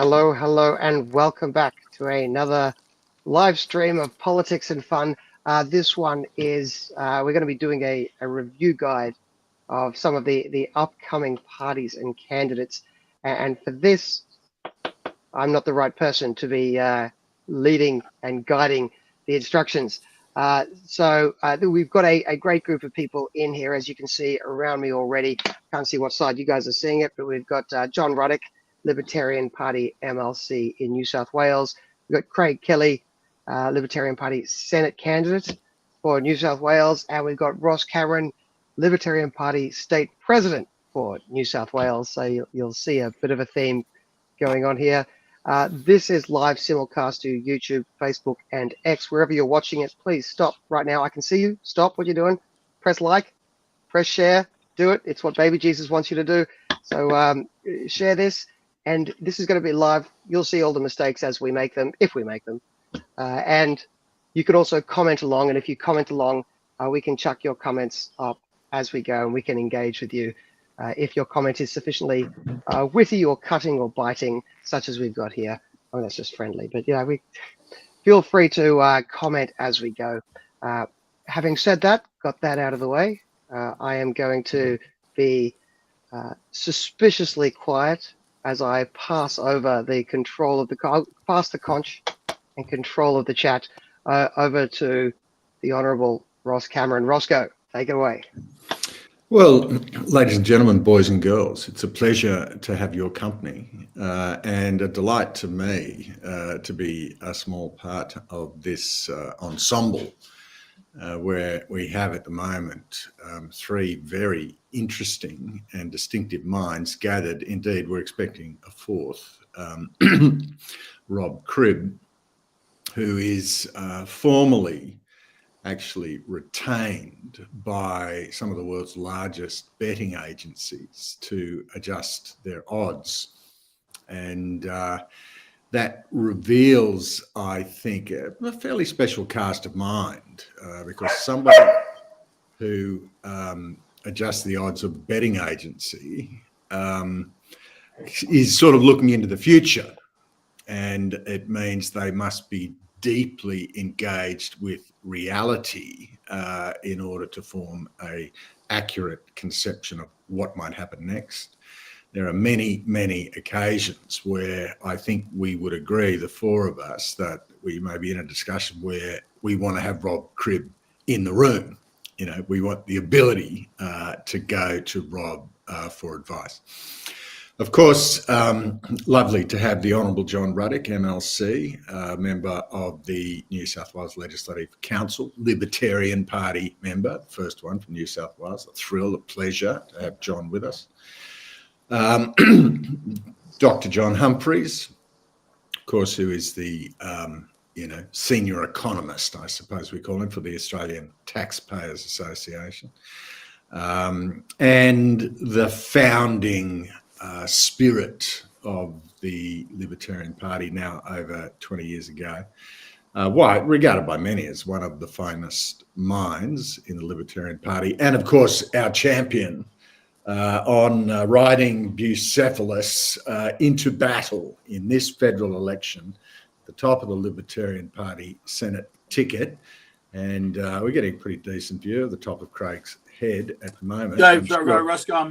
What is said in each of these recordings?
Hello, hello, and welcome back to another live stream of politics and fun. This one is, we're going to be doing a review guide of some of the upcoming parties and candidates. And for this, I'm not the right person to be leading and guiding the instructions. So we've got a great group of people in here, as you can see around me already. Can't see what side you guys are seeing it, but we've got John Ruddick, Libertarian Party MLC in New South Wales. We've got Craig Kelly, Libertarian Party Senate candidate for New South Wales. And we've got Ross Cameron, Libertarian Party State President for New South Wales. So you'll see a bit of a theme going on here. This is live simulcast to YouTube, Facebook, and X. Wherever you're watching it, please stop right now. I can see you. Stop what you're doing. Press like, press share, do it. It's what baby Jesus wants you to do. So share this. And this is going to be live. You'll see all the mistakes as we make them, if we make them. And you can also comment along. And if you comment along, we can chuck your comments up as we go, and we can engage with you if your comment is sufficiently witty or cutting or biting, such as we've got here. Oh, that's just friendly. But yeah, we feel free to comment as we go. Having said that, got that out of the way, I am going to be suspiciously quiet as I pass over the control of pass the conch and control of the chat over to the Honourable Ross Cameron. Roscoe, take it away. Well, ladies and gentlemen, boys and girls, it's a pleasure to have your company and a delight to me to be a small part of this ensemble where we have at the moment three very interesting and distinctive minds gathered. Indeed, we're expecting a fourth, Rob Cribb, who is formally actually retained by some of the world's largest betting agencies to adjust their odds. And that reveals, I think, a fairly special cast of mind because somebody who adjusts the odds of a betting agency is sort of looking into the future. And it means they must be deeply engaged with reality in order to form an accurate conception of what might happen next. There are many, many occasions where I think we would agree, the four of us, that we may be in a discussion where we want to have Rob Cribb in the room. You know, we want the ability to go to Rob for advice. Of course, lovely to have the Honourable John Ruddick, MLC, member of the New South Wales Legislative Council, Libertarian Party member, first one from New South Wales. A thrill, a pleasure to have John with us. Dr. John Humphreys, of course, who is the senior economist, I suppose we call him, for the Australian Taxpayers Association, and the founding spirit of the Libertarian Party now over 20 years ago, regarded by many as one of the finest minds in the Libertarian Party, and of course our champion on riding Bucephalus into battle in this federal election, the top of the Libertarian Party Senate ticket. And we're getting a pretty decent view of the top of Craig's head at the moment. Roscoe, I'm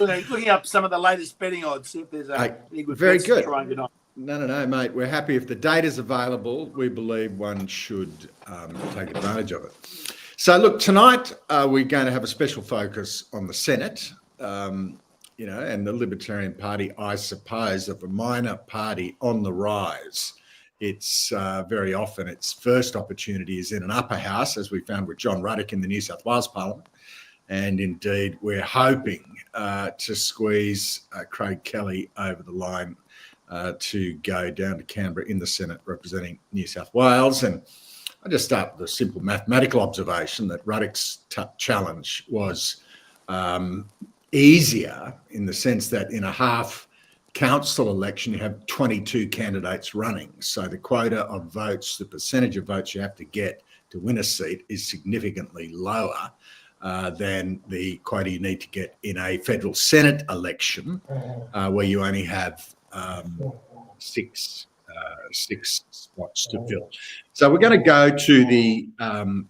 looking up some of the latest betting odds, see if there's any good very bets good. to try and get on. No, mate. We're happy if the data's available. We believe one should take advantage of it. So, look, tonight we're going to have a special focus on the Senate, and the Libertarian Party, I suppose, of a minor party on the rise. It's very often its first opportunity is in an upper house, as we found with John Ruddick in the New South Wales Parliament. And indeed, we're hoping to squeeze Craig Kelly over the line to go down to Canberra in the Senate representing New South Wales. And I'll just start with a simple mathematical observation that Ruddick's challenge was easier in the sense that in a half council election, you have 22 candidates running. So the quota of votes, the percentage of votes you have to get to win a seat is significantly lower than the quota you need to get in a federal Senate election, where you only have six spots to fill. So we're going to go to the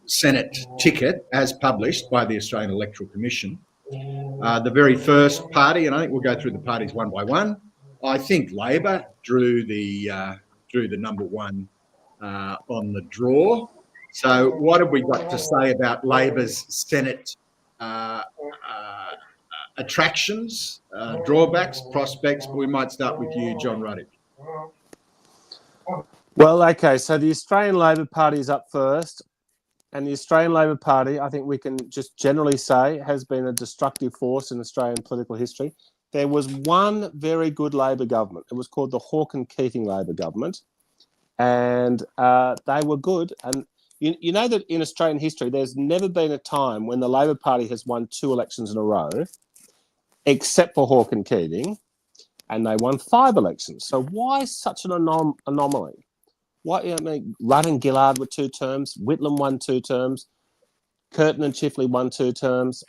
Senate ticket as published by the Australian Electoral Commission. The very first party, and I think we'll go through the parties one by one. I think Labor drew the number one on the draw. So what have we got to say about Labor's Senate attractions, drawbacks, prospects? We might start with you, John Ruddick. Well, okay, so the Australian Labor Party is up first, and the Australian Labor Party, I think we can just generally say, has been a destructive force in Australian political history. There was one very good Labor government. It was called the Hawke and Keating Labor government, and they were good. And you know that in Australian history, there's never been a time when the Labor Party has won 2 elections in a row, except for Hawke and Keating, and they won 5 elections. So why such an anomaly? Why? I mean, Rudd and Gillard were 2 terms. Whitlam won 2 terms. Curtin and Chifley won 2 terms.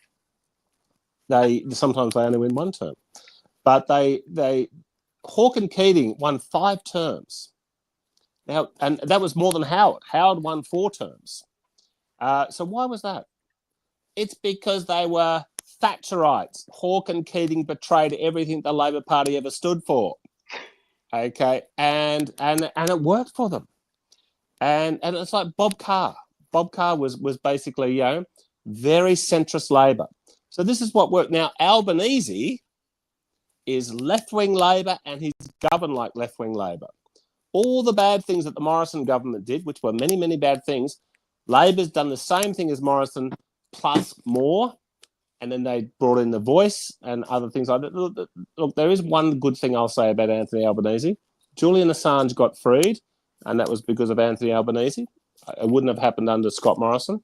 Sometimes they only win 1 term, but Hawke and Keating won 5 terms. Now, and that was more than Howard. Howard won 4 terms. So why was that? It's because they were Thatcherites. Hawke and Keating betrayed everything the Labor Party ever stood for. Okay, and it worked for them, and it's like Bob Carr. Bob Carr was basically, very centrist Labor. So this is what worked. Now Albanese is left-wing Labor, and he's governed like left-wing Labor. All the bad things that the Morrison government did, which were many, many bad things, Labor's done the same thing as Morrison plus more. And then they brought in The Voice and other things like that. Look, there is one good thing I'll say about Anthony Albanese. Julian Assange got freed, and that was because of Anthony Albanese. It wouldn't have happened under Scott Morrison.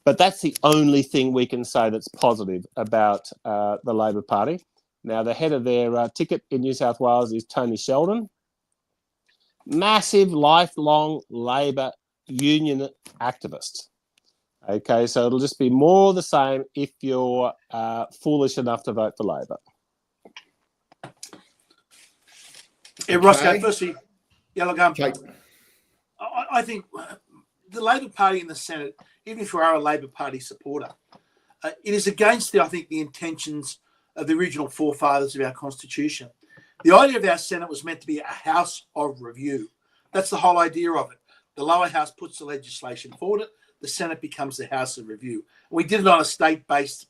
But that's the only thing we can say that's positive about the Labor Party. Now, the head of their ticket in New South Wales is Tony Sheldon. Massive, lifelong Labor union activist. Okay, so it'll just be more the same if you're foolish enough to vote for Labor. Yeah, Roscoe, firstly, look, I think the Labor Party in the Senate, even if you are a Labor Party supporter, it is against, the intentions of the original forefathers of our Constitution. The idea of our Senate was meant to be a house of review. That's the whole idea of it. The lower house puts the legislation forward. The Senate becomes the house of review. We did it on a state-based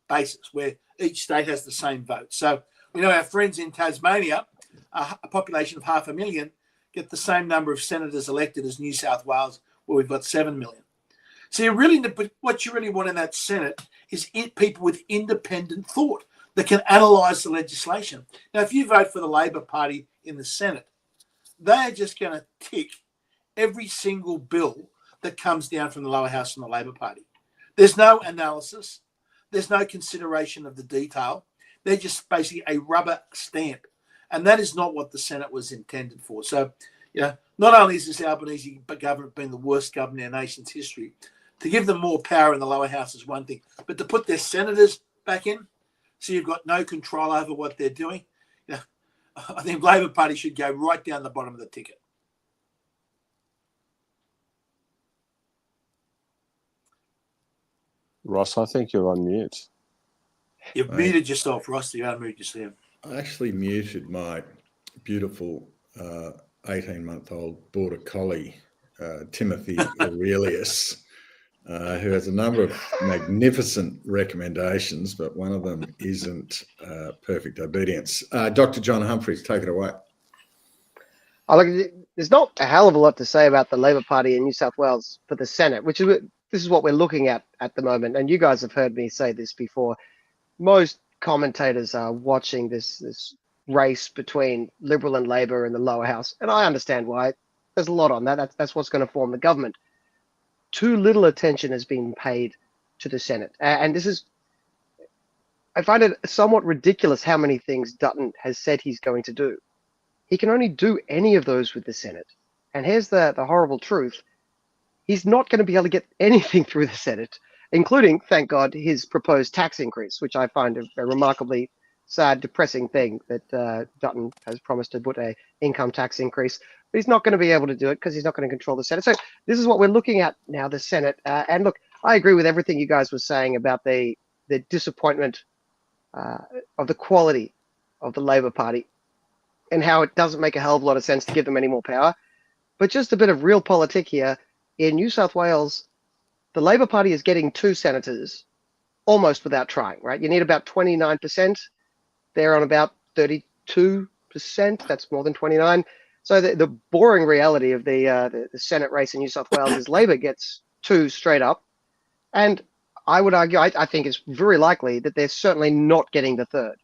basis where each state has the same vote. So we know our friends in Tasmania, a population of 500,000, get the same number of senators elected as New South Wales, where we've got 7 million. So what you really want in that Senate is people with independent thought that can analyse the legislation. Now, if you vote for the Labor Party in the Senate, they're just going to tick every single bill that comes down from the lower house from the Labor Party. There's no analysis. There's no consideration of the detail. They're just basically a rubber stamp. And that is not what the Senate was intended for. So, not only is this Albanese government being the worst government in our nation's history, to give them more power in the lower house is one thing, but to put their senators back in, so you've got no control over what they're doing, I think Labor Party should go right down the bottom of the ticket. Ross, I think you're on mute. You've muted yourself, Ross. You unmuted yourself. I actually muted my beautiful 18-month-old border collie, Timothy Aurelius, who has a number of magnificent recommendations, but one of them isn't perfect obedience. Dr. John Humphreys, take it away. There's not a hell of a lot to say about the Labor Party in New South Wales for the Senate, this is what we're looking at the moment. And you guys have heard me say this before. Most commentators are watching this race between Liberal and Labor in the lower house. And I understand why. There's a lot on that. That's what's going to form the government. Too little attention has been paid to the Senate. And I find it somewhat ridiculous how many things Dutton has said he's going to do. He can only do any of those with the Senate. And here's the horrible truth. He's not going to be able to get anything through the Senate, including, thank God, his proposed tax increase, which I find a remarkably sad, depressing thing that Dutton has promised to put a income tax increase, but he's not going to be able to do it because he's not going to control the Senate. So this is what we're looking at now, the Senate. And look, I agree with everything you guys were saying about the disappointment of the quality of the Labor Party and how it doesn't make a hell of a lot of sense to give them any more power. But just a bit of real politic here. In New South Wales, the Labor Party is getting 2 senators almost without trying, right? You need about 29%. They're on about 32%. That's more than 29. So the boring reality of the Senate race in New South Wales is Labor gets 2 straight up. And I would argue, I think it's very likely that they're certainly not getting the 3rd,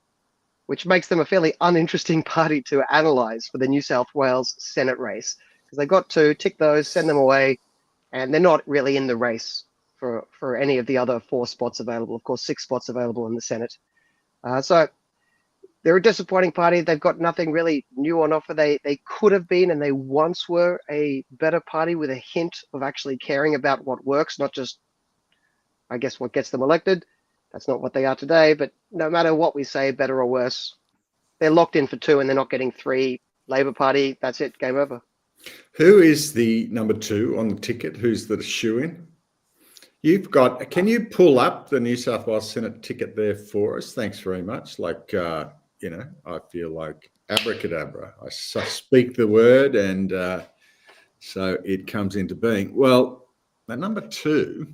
which makes them a fairly uninteresting party to analyze for the New South Wales Senate race. Because they've got 2, tick those, send them away, and they're not really in the race for any of the other 4 spots available. Of course, 6 spots available in the Senate. So they're a disappointing party. They've got nothing really new on offer. They could have been, and they once were, a better party with a hint of actually caring about what works, not just, I guess, what gets them elected. That's not what they are today. But no matter what we say, better or worse, they're locked in for 2 and they're not getting 3. Labor Party, that's it, game over. Who is the number 2 on the ticket? Who's the shoe-in? You've got, can you pull up the New South Wales Senate ticket there for us? Thanks very much. Like, you know, I feel like abracadabra. I speak the word and so it comes into being. Well, the number 2,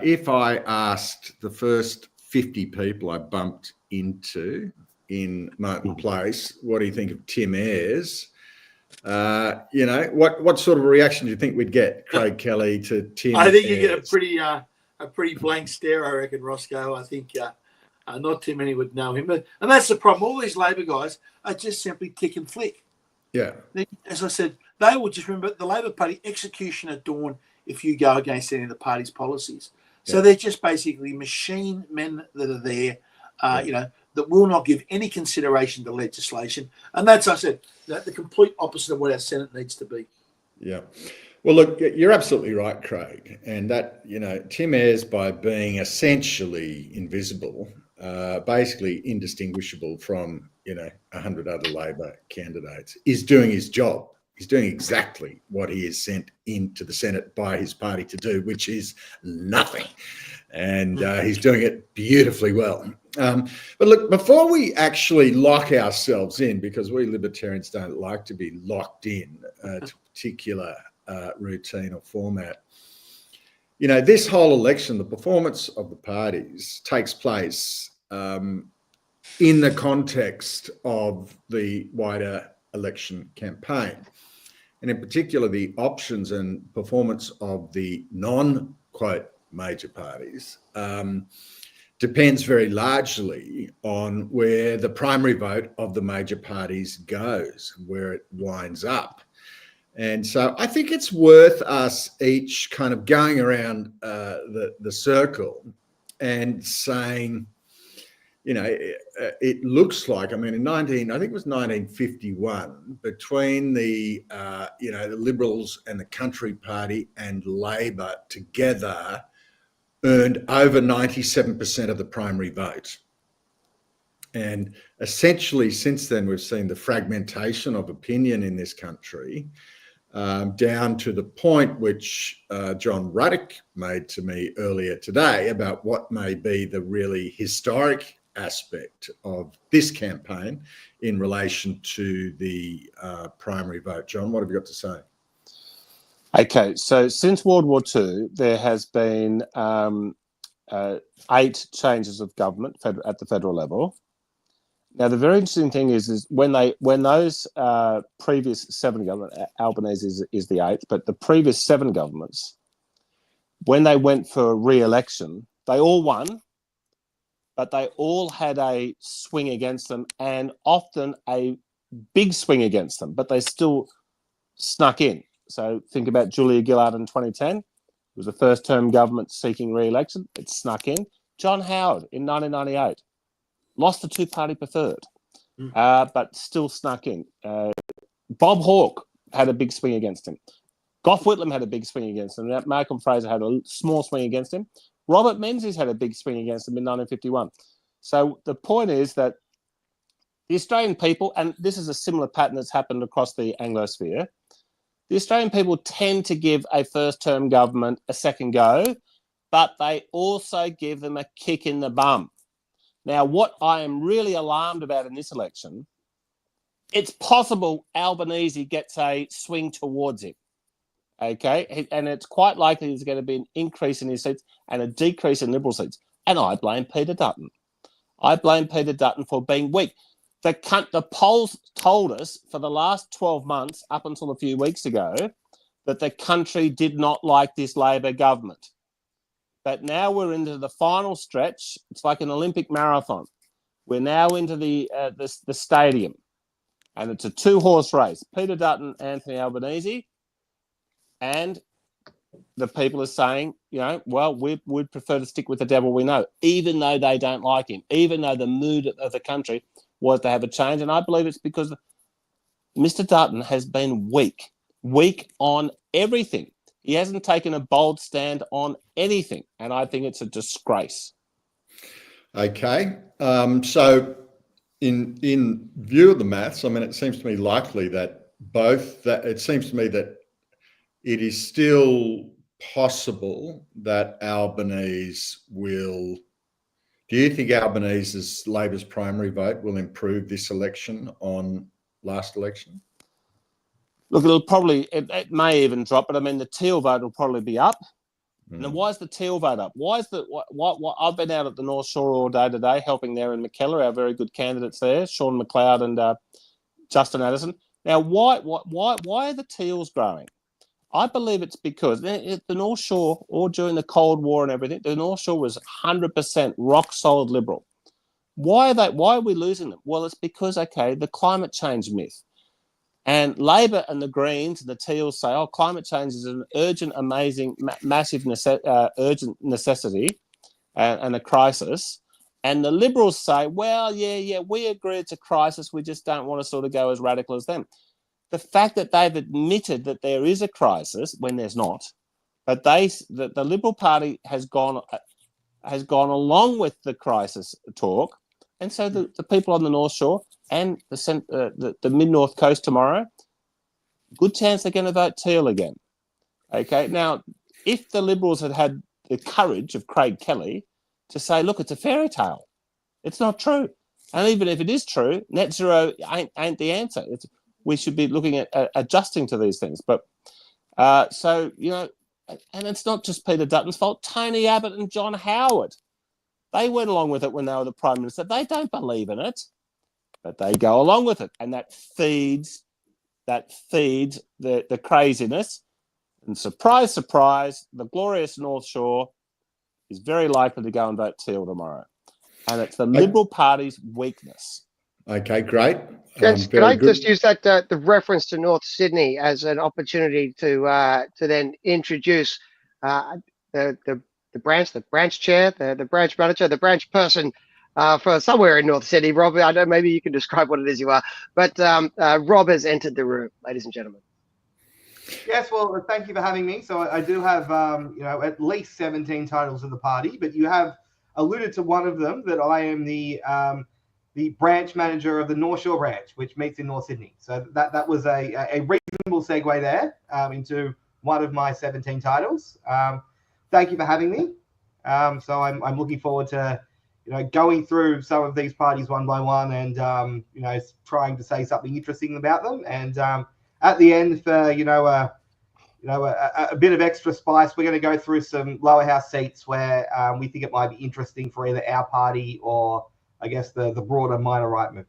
if I asked the first 50 people I bumped into in Martin Place, what do you think of Tim Ayres? You know, what sort of reaction do you think we'd get, Craig Kelly, to Tim? I think Ayres? you get a pretty blank stare, I reckon, Roscoe. I think not too many would know him, and that's the problem. All these Labor guys are just simply tick and flick. Yeah. As I said, they will just remember the Labor Party execution at dawn if you go against any of the party's policies. So they're just basically machine men that are there, you know, that will not give any consideration to legislation. And that's, I said, the complete opposite of what our Senate needs to be. Yeah. Well, look, you're absolutely right, Craig. And that, you know, Tim Ayres, by being essentially invisible, basically indistinguishable from, you know, 100 other Labor candidates, is doing his job. He's doing exactly what he is sent into the Senate by his party to do, which is nothing. And he's doing it beautifully well. But look, before we actually lock ourselves in, because we libertarians don't like to be locked in to a particular routine or format, you know, this whole election, the performance of the parties takes place in the context of the wider election campaign. And in particular, the options and performance of the non-quote major parties depends very largely on where the primary vote of the major parties goes, where it winds up. And so I think it's worth us each kind of going around the circle and saying, you know, it looks like, I mean, I think it was 1951, between the, you know, the Liberals and the Country Party and Labor together earned over 97% of the primary vote. And essentially since then, we've seen the fragmentation of opinion in this country, down to the point which John Ruddick made to me earlier today about what may be the really historic aspect of this campaign in relation to the primary vote. John, what have you got to say? Okay, so since World War II, there has been 8 changes of government at the federal level. Now, the very interesting thing is when those previous 7 governments, Albanese is the 8th, but the previous 7 governments, when they went for re-election, they all won, but they all had a swing against them, and often a big swing against them, but they still snuck in. So think about Julia Gillard in 2010. It was the first term government seeking re-election. It snuck in. John Howard in 1998 lost the 2-party preferred, but still snuck in. Bob Hawke had a big swing against him. Gough Whitlam had a big swing against him. Malcolm Fraser had a small swing against him. Robert Menzies had a big swing against him in 1951. So the point is that the Australian people, and this is a similar pattern that's happened across the Anglosphere, the Australian people tend to give a first-term government a second go, but they also give them a kick in the bum. Now, what I am really alarmed about in this election, it's possible Albanese gets a swing towards it, okay? And it's quite likely there's going to be an increase in his seats and a decrease in Liberal seats. And I blame Peter Dutton. I blame Peter Dutton for being weak. The polls told us for the last 12 months, up until a few weeks ago, that the country did not like this Labor government. But now we're into the final stretch. It's like an Olympic marathon. We're now into the stadium, and it's a two-horse race. Peter Dutton, Anthony Albanese, and the people are saying, well, we'd prefer to stick with the devil we know, even though they don't like him, even though the mood of the country was to have a change. And I believe it's because Mr. Dutton has been weak on everything. He hasn't taken a bold stand on anything, and I think it's a disgrace. Okay, so in view of the maths, I mean, it seems to me likely that it seems to me that it is still possible that Albanese will. Do you think Albanese's Labor's primary vote will improve this election on last election? Look, it may even drop, but I mean, the Teal vote will probably be up. Now, why is the Teal vote up? I've been out at the North Shore all day today, helping there in Mackellar, our very good candidates there, Sean McLeod and Justin Addison. Now, why are the Teals growing? I believe it's because the North Shore, all during the Cold War and everything, the North Shore was 100% rock solid Liberal. Why are we losing them? Well, it's because, the climate change myth. And Labor and the Greens and the Teals say, climate change is an urgent, amazing, massive, urgent necessity and a crisis. And the Liberals say, well, yeah, we agree it's a crisis. We just don't want to sort of go as radical as them. The fact that they've admitted that there is a crisis when there's not, but the Liberal Party has gone along with the crisis talk, and so the people on the North Shore and the mid-north coast tomorrow, good chance they're going to vote Teal again. Okay, now if the Liberals had the courage of Craig Kelly to say, look, it's a fairy tale, it's not true, and even if it is true, net zero ain't the answer. We should be looking at adjusting to these things. But and it's not just Peter Dutton's fault. Tony Abbott and John Howard, they went along with it when they were the Prime Minister. They don't believe in it, but they go along with it. And that feeds the craziness. And surprise, surprise, the glorious North Shore is very likely to go and vote Teal tomorrow. And it's the Liberal Party's weakness. Okay, great. Gents, can I just use that the reference to North Sydney as an opportunity to then introduce the branch chair, the branch manager, the branch person for somewhere in North Sydney. Rob, I don't. Maybe you can describe what it is you are. But Rob has entered the room, ladies and gentlemen. Yes, well, thank you for having me. So I do have at least 17 titles of the party, but you have alluded to one of them, that I am the branch manager of the North Shore branch, which meets in North Sydney. So that was a reasonable segue there into one of my 17 titles. Thank you for having me. So I'm looking forward to going through some of these parties one by one and trying to say something interesting about them. And at the end, for a bit of extra spice, we're going to go through some lower house seats where we think it might be interesting for either our party or, I guess, the broader minor right movement.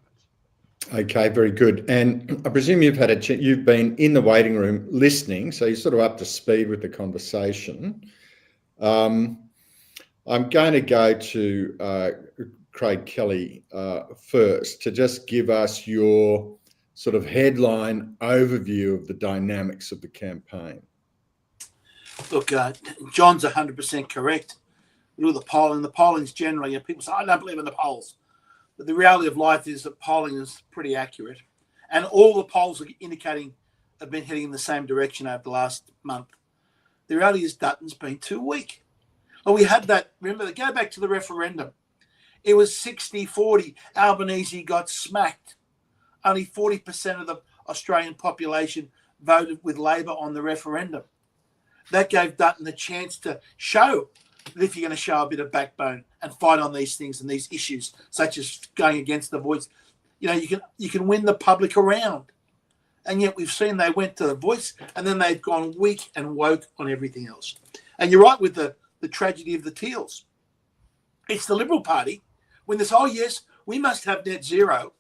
Okay, very good. And I presume you've been in the waiting room listening, so you're sort of up to speed with the conversation. I'm going to go to Craig Kelly first to just give us your sort of headline overview of the dynamics of the campaign. Look, John's 100% correct. Look at the polling. The polling's generally, people say, I don't believe in the polls. But the reality of life is that polling is pretty accurate. And all the polls are indicating have been heading in the same direction over the last month. The reality is Dutton's been too weak. Well, we had that, remember, go back to the referendum. It was 60-40. Albanese got smacked. Only 40% of the Australian population voted with Labor on the referendum. That gave Dutton the chance to show that if you're going to show a bit of backbone and fight on these things and these issues, such as going against the Voice, you can win the public around. And yet we've seen they went to the Voice and then they've gone weak and woke on everything else. And you're right with the tragedy of the Teals. It's the Liberal Party. When this, oh yes, we must have net zero,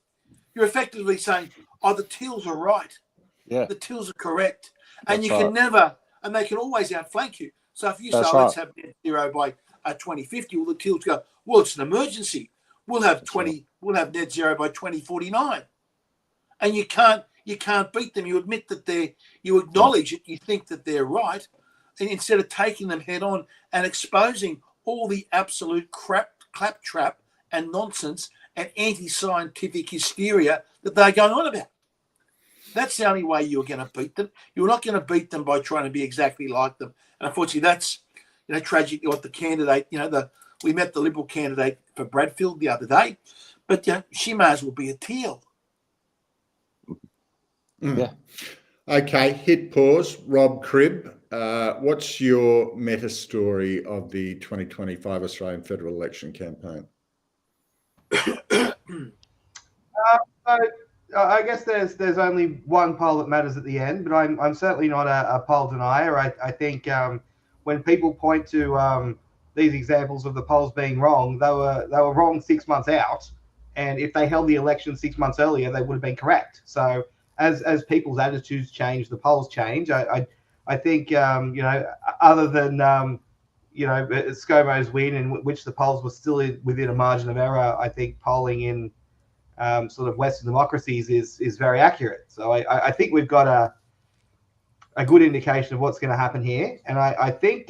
you're effectively saying, oh, the Teals are right. Yeah. The Teals are correct. And That's you can right. never, and they can always outflank you. So if you say, That's let's right. have net zero by 2050, well, the Teals go, well, it's an emergency. We'll have we'll have net zero by 2049. And you can't beat them. You admit that you acknowledge it, you think that they're right, and instead of taking them head on and exposing all the absolute claptrap and nonsense and anti-scientific hysteria that they're going on about. That's the only way you're going to beat them. You're not going to beat them by trying to be exactly like them. And unfortunately, that's tragically what the candidate. We met the Liberal candidate for Bradfield the other day, but she may as well be a Teal. Yeah. Okay, hit pause. Rob Cribb, what's your meta story of the 2025 Australian federal election campaign? I guess there's only one poll that matters at the end, but I'm certainly not a poll denier. I think when people point to these examples of the polls being wrong, they were wrong 6 months out, and if they held the election 6 months earlier, they would have been correct. So as people's attitudes change, the polls change. I think other than ScoMo's win, in which the polls were still within a margin of error, I think polling in sort of Western democracies is very accurate. So I think we've got a good indication of what's going to happen here, and I think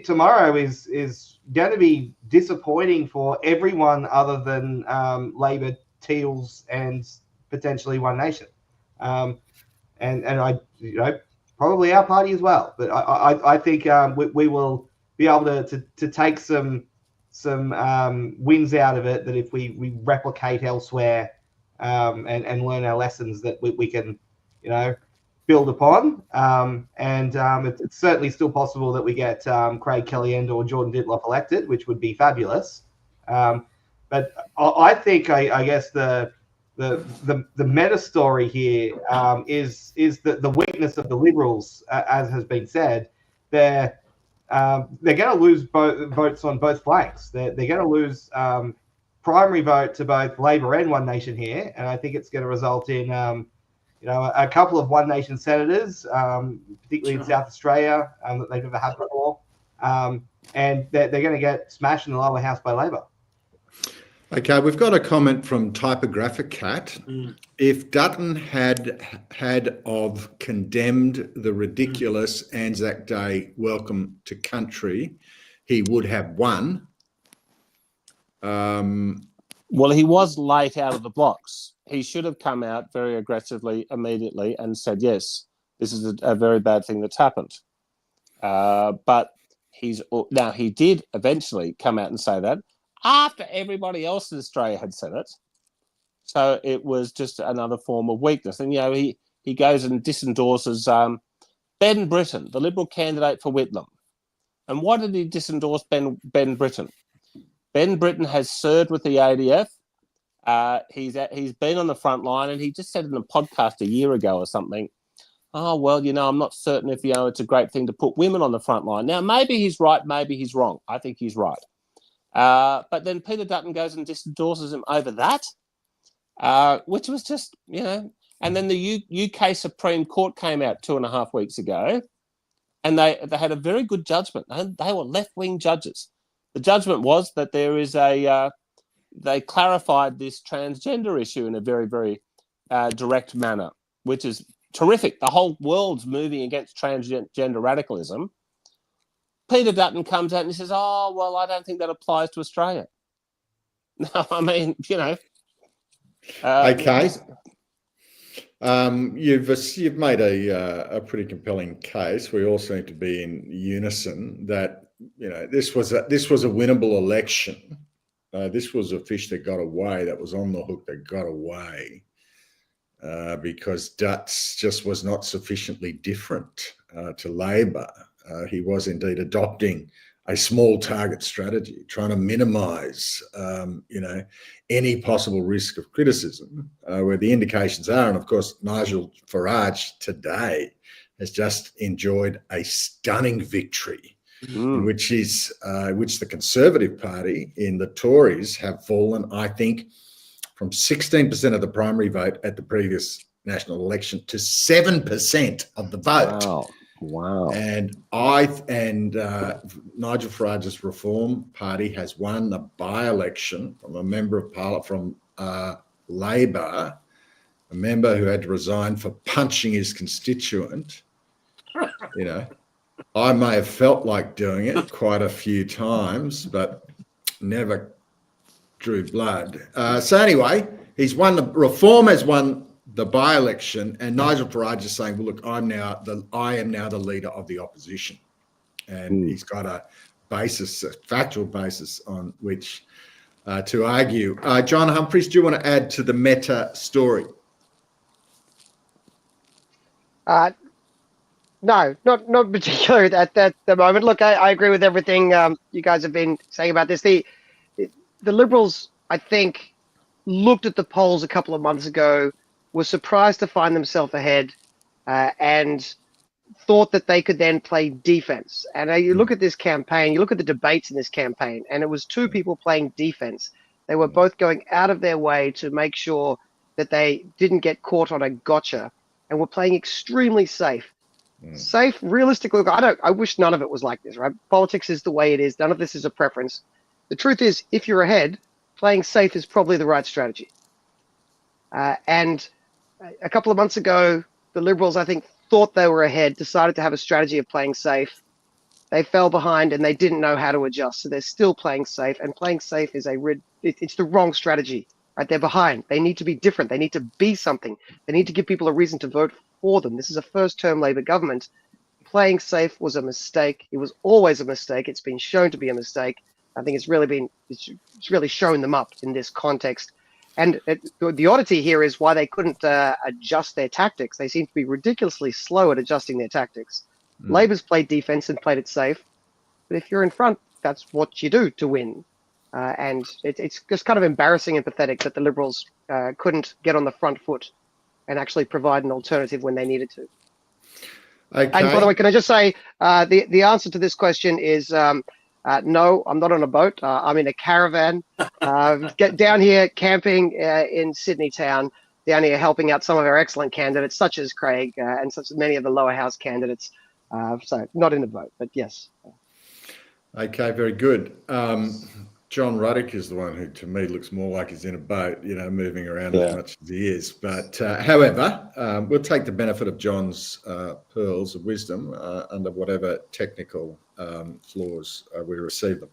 tomorrow is going to be disappointing for everyone other than Labor, Teals, and potentially One Nation, and probably our party as well. But I think we will be able to take some wins out of it that if we replicate elsewhere and learn our lessons that we can build upon, and it's certainly still possible that we get Craig Kelly or Jordan Ditloff elected, which would be fabulous. But I think I guess the meta story here is the weakness of the Liberals, as has been said. They're going to lose votes on both flanks. They're going to lose primary vote to both Labor and One Nation here, and I think it's going to result in a couple of One Nation senators, particularly in South Australia, that they've never had before, and they're going to get smashed in the lower house by Labor. Okay, we've got a comment from Typographic Cat. If Dutton had condemned the ridiculous Anzac Day welcome to country, he would have won. Well, he was late out of the blocks. He should have come out very aggressively immediately and said, yes, this is a very bad thing that's happened. But he did eventually come out and say that after everybody else in Australia had said it. So it was just another form of weakness. And, he goes and disendorses Ben Britton, the Liberal candidate for Whitlam. And why did he disendorse Ben Britton? Ben Britton has served with the ADF. He's been on the front line, and he just said in a podcast a year ago or something, oh, well, I'm not certain if, it's a great thing to put women on the front line. Now, maybe he's right, maybe he's wrong. I think he's right. But then Peter Dutton goes and disendorses him over that, which was just, and then the UK Supreme Court came out 2.5 weeks ago, and they had a very good judgment. They were left-wing judges. The judgment was that there is they clarified this transgender issue in a very, very direct manner, which is terrific. The whole world's moving against transgender radicalism. Peter Dutton comes out and he says, oh, well, I don't think that applies to Australia. No, I mean, okay. You've made a pretty compelling case. We all seem to be in unison that, this was a winnable election This was a fish that got away, that was on the hook, that got away because Dutz just was not sufficiently different to Labor. He was indeed adopting a small target strategy, trying to minimise, any possible risk of criticism, where the indications are, and of course, Nigel Farage today has just enjoyed a stunning victory, in which the Conservative Party in the Tories have fallen, I think, from 16% of the primary vote at the previous national election to 7% of the vote. Wow. And Nigel Farage's Reform Party has won the by-election from a member of Parliament from Labor, a member who had to resign for punching his constituent. I may have felt like doing it quite a few times, but never drew blood. So anyway, he's won Reform has won the by-election, and Nigel Farage is saying, well, look, I am now the leader of the opposition. And he's got a factual basis on which to argue. John Humphreys, do you want to add to the meta story? No, not particularly at the moment. Look, I agree with everything you guys have been saying about this. The Liberals, I think, looked at the polls a couple of months ago, were surprised to find themselves ahead, and thought that they could then play defense. And you look at this campaign, you look at the debates in this campaign, and it was two people playing defense. They were both going out of their way to make sure that they didn't get caught on a gotcha, and were playing extremely safe. Safe, realistically, I wish none of it was like this, right? Politics is the way it is. None of this is a preference. The truth is, if you're ahead, playing safe is probably the right strategy. And a couple of months ago, the Liberals, I think, thought they were ahead, decided to have a strategy of playing safe. They fell behind and they didn't know how to adjust. So they're still playing safe, and playing safe is it's the wrong strategy, right? They're behind. They need to be different. They need to be something. They need to give people a reason to vote for them. This is a first-term Labor government. Playing safe was a mistake. It was always a mistake. It's been shown to be a mistake. I think it's really shown them up in this context. And the oddity here is why they couldn't adjust their tactics. They seem to be ridiculously slow at adjusting their tactics. Labor's played defense and played it safe. But if you're in front, that's what you do to win. And it's just kind of embarrassing and pathetic that the Liberals couldn't get on the front foot and actually provide an alternative when they needed to. Okay. And by the way, can I just say the answer to this question is no, I'm not on a boat. I'm in a caravan. Get down here camping in Sydney town, down here helping out some of our excellent candidates, such as Craig and such as many of the lower house candidates. So not in a boat, but yes. Okay, very good. John Ruddick is the one who, to me, looks more like he's in a boat, moving around as much as he is. But however, we'll take the benefit of John's pearls of wisdom under whatever technical flaws we receive them.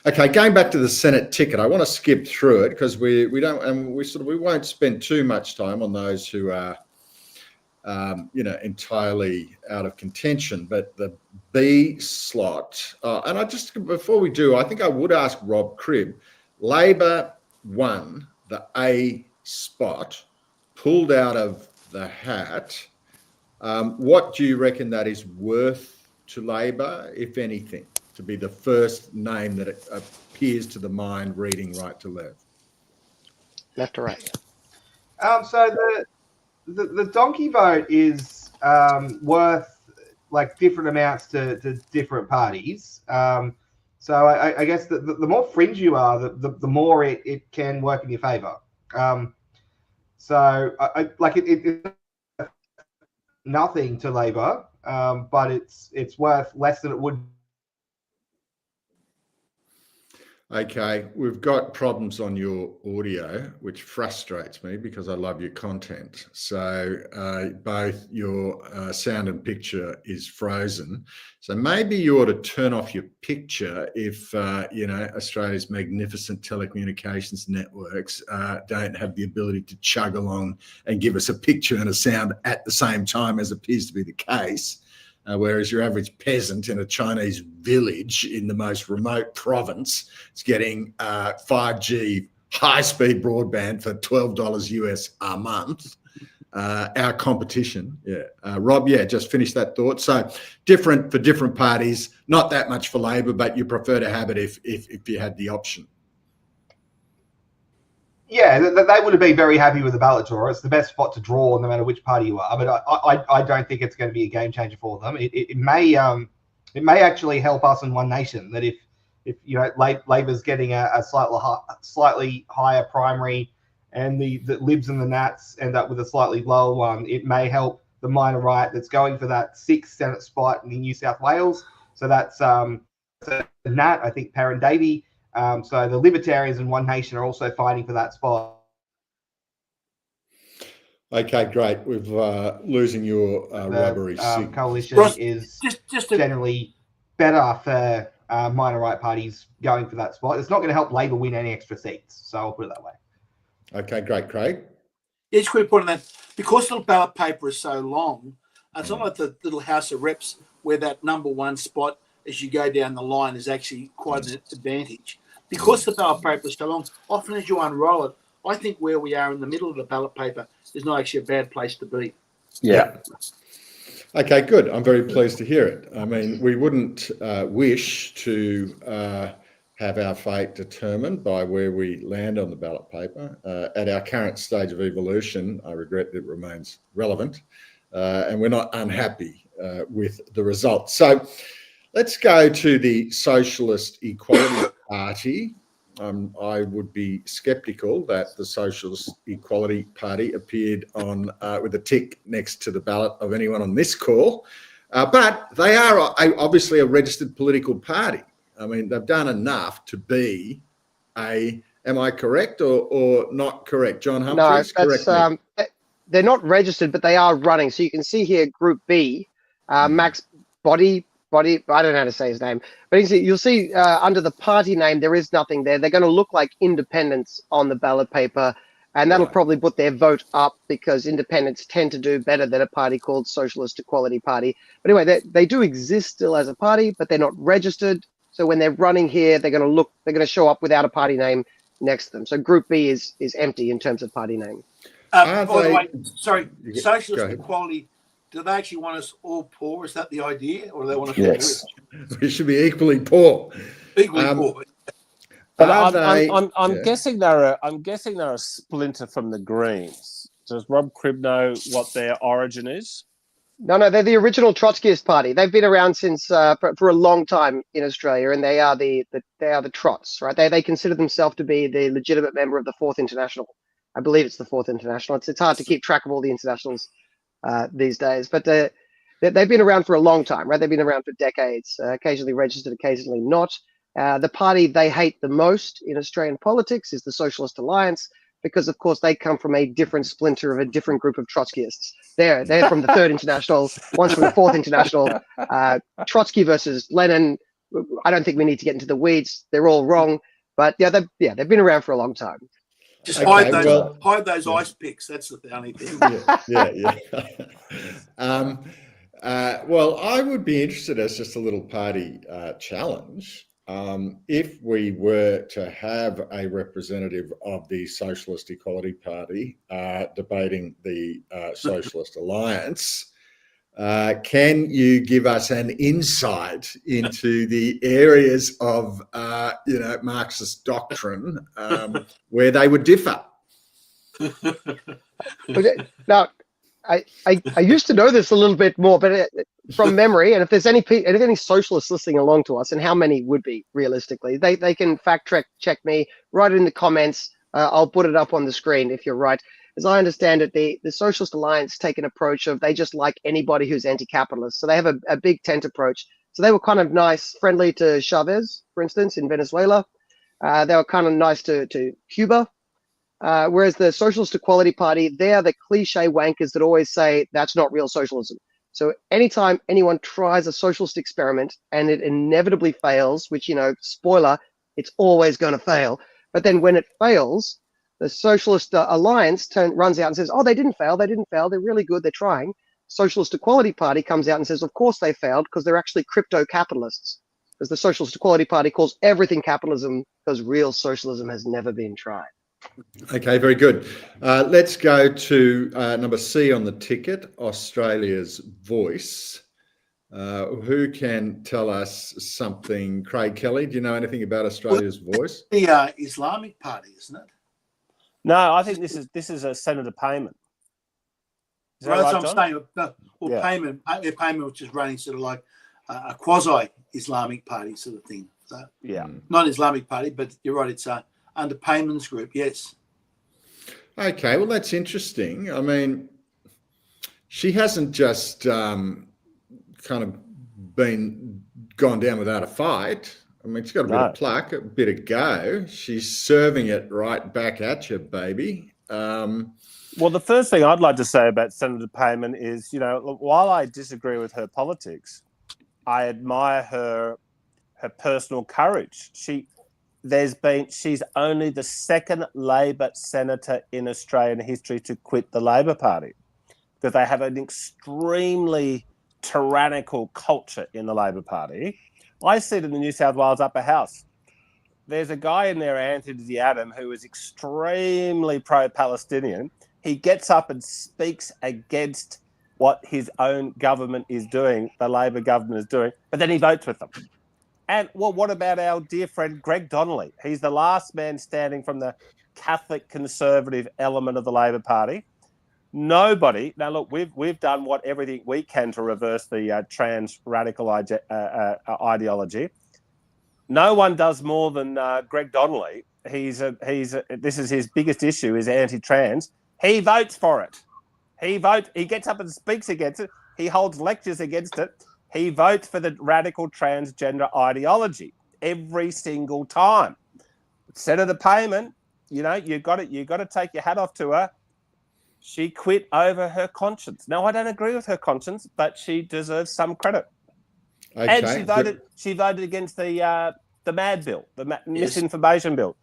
Okay, going back to the Senate ticket, I want to skip through it because we won't spend too much time on those who are entirely out of contention. But the B slot, and before we do, I think I would ask Rob Cribb. Labor won the A spot, pulled out of the hat. What do you reckon that is worth to Labor, if anything, to be the first name that it appears to the mind reading right to left? Left to right. So the donkey vote is worth like different amounts to different parties. So I guess the more fringe you are, the more it can work in your favour. So it's nothing to Labor, but it's worth less than it would. Okay, we've got problems on your audio, which frustrates me because I love your content. So both your sound and picture is frozen. So maybe you ought to turn off your picture if, Australia's magnificent telecommunications networks don't have the ability to chug along and give us a picture and a sound at the same time, as appears to be the case. whereas your average peasant in a Chinese village in the most remote province is getting 5G high-speed broadband for $12 US a month. Our competition, Rob, just finish that thought. So different for different parties, not that much for Labor, but you prefer to have it if you had the option. Yeah, they would have been very happy with the ballot draw. It's the best spot to draw, no matter which party you are. But I don't think it's going to be a game changer for them. It may actually help us in One Nation. That if Labor's getting a slightly higher primary, and the Libs and the Nats end up with a slightly lower one, it may help the minor right that's going for that 6th Senate spot in New South Wales. So that's Nat, I think, Perrin Davey. So the Libertarians and One Nation are also fighting for that spot. Okay, great. We've losing your rubbery seat. Coalition Ross, is just generally better for minor right parties going for that spot. It's not going to help Labor win any extra seats. So I'll put it that way. Okay, great, Craig. Yeah, just quick point on that. Because the ballot paper is so long, it's not like the little House of Reps where that number one spot as you go down the line is actually quite an advantage. Because the ballot paper is so long, often as you unroll it, I think where we are in the middle of the ballot paper is not actually a bad place to be. Yeah. Okay, good. I'm very pleased to hear it. I mean, we wouldn't wish to have our fate determined by where we land on the ballot paper. At our current stage of evolution, I regret that it remains relevant, and we're not unhappy with the results. So let's go to the Socialist Equality Party. I would be sceptical that the Socialist Equality Party appeared on with a tick next to the ballot of anyone on this call, but they are obviously a registered political party. I mean, they've done enough to be am I correct or not correct? John Humphreys, correct me. They're not registered, but they are running. So you can see here, Group B, Max Body, I don't know how to say his name, but you'll see under the party name, there is nothing there. They're going to look like independents on the ballot paper, and that'll probably put their vote up because independents tend to do better than a party called Socialist Equality Party. But anyway, they do exist still as a party, but they're not registered. So when they're running here, they're going to show up without a party name next to them. So Group B is empty in terms of party name. By the way, sorry, Socialist Equality, do they actually want us all poor? Is that the idea? Or do they want us all rich? We should be equally poor. Equally poor. But I'm guessing they're a splinter from the Greens. Does Rob Cribb know what their origin is? No, they're the original Trotskyist party. They've been around since for a long time in Australia, and they are the Trots, right? They consider themselves to be the legitimate member of the Fourth International. I believe it's the Fourth International. It's hard to keep track of all the internationals these days, but they've been around for a long time, right? They've been around for decades, occasionally registered, occasionally not. The party they hate the most in Australian politics is the Socialist Alliance, because of course they come from a different splinter of a different group of Trotskyists. They're from the Third International, one's from the Fourth International. Trotsky versus Lenin. I don't think we need to get into the weeds. They're all wrong, but they've been around for a long time. Just hide those ice picks. That's the only thing. Well, I would be interested as just a little party challenge. If we were to have a representative of the Socialist Equality Party debating the Socialist Alliance, can you give us an insight into the areas of Marxist doctrine where they would differ? Now, I used to know this a little bit more, but from memory, and if there's any socialists listening along to us, and how many would be realistically, they can fact check me, write it in the comments. I'll put it up on the screen if you're right. As I understand it, the Socialist Alliance take an approach of they just like anybody who's anti-capitalist. So they have a big tent approach. So they were kind of nice, friendly to Chavez, for instance, in Venezuela. They were kind of nice to Cuba. Whereas the Socialist Equality Party, they are the cliche wankers that always say that's not real socialism. So anytime anyone tries a socialist experiment and it inevitably fails, which, spoiler, it's always going to fail. But then when it fails, the Socialist Alliance runs out and says, oh, they didn't fail. They're really good. They're trying. Socialist Equality Party comes out and says, of course they failed because they're actually crypto capitalists. Because the Socialist Equality Party calls everything capitalism because real socialism has never been tried. Okay, very good. Let's go to number C on the ticket, Australia's Voice. Who can tell us something? Craig Kelly, do you know anything about Australia's Voice? The Islamic Party, isn't it? No, I think this is a Senator Payman. Is that Well, right, that's what John? I'm saying. Well, Payman, which is running sort of like a quasi-Islamic party sort of thing. So, yeah, not an Islamic party, but you're right. It's under Payman's group. Yes. Okay, well, that's interesting. I mean, she hasn't just kind of gone down without a fight. I mean, she's got a bit of pluck, a bit of go. She's serving it right back at you, baby. Well, the first thing I'd like to say about Senator Payman is, while I disagree with her politics, I admire her personal courage. She's only the second Labor senator in Australian history to quit the Labor Party, because they have an extremely tyrannical culture in the Labor Party. I see it in the New South Wales Upper House. There's a guy in there, Anthony Adam, who is extremely pro-Palestinian. He gets up and speaks against what his own government is doing, the Labor government is doing, but then he votes with them. And, well, what about our dear friend Greg Donnelly? He's the last man standing from the Catholic conservative element of the Labor Party. Nobody. Now, look, we've done everything we can to reverse the trans radical ideology. No one does more than Greg Donnelly. This is his biggest issue, is anti-trans. He votes for it. He gets up and speaks against it. He holds lectures against it. He votes for the radical transgender ideology every single time. Senator Payman, you've got to take your hat off to her. She quit over her conscience. Now, I don't agree with her conscience, but she deserves some credit. Okay. And she voted against the MAD bill, the misinformation bill.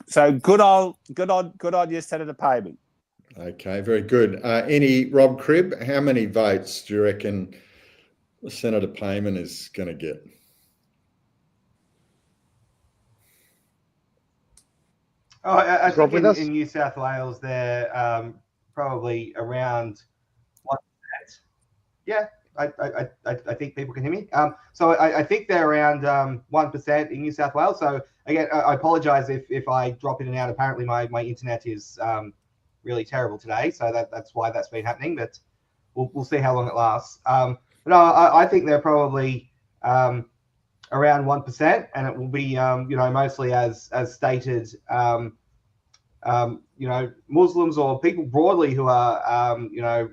So good on you, Senator Payman. Okay, very good. Rob Cribb, how many votes do you reckon Senator Payman is going to get? I think in New South Wales they're probably around 1%. Yeah, I think people can hear me. So I think they're around 1% in New South Wales. So again, I apologise if I drop in and out. Apparently my internet is really terrible today, so that's why that's been happening. But we'll see how long it lasts. But no, I think they're probably around 1%, and it will be mostly as stated. Muslims or people broadly who are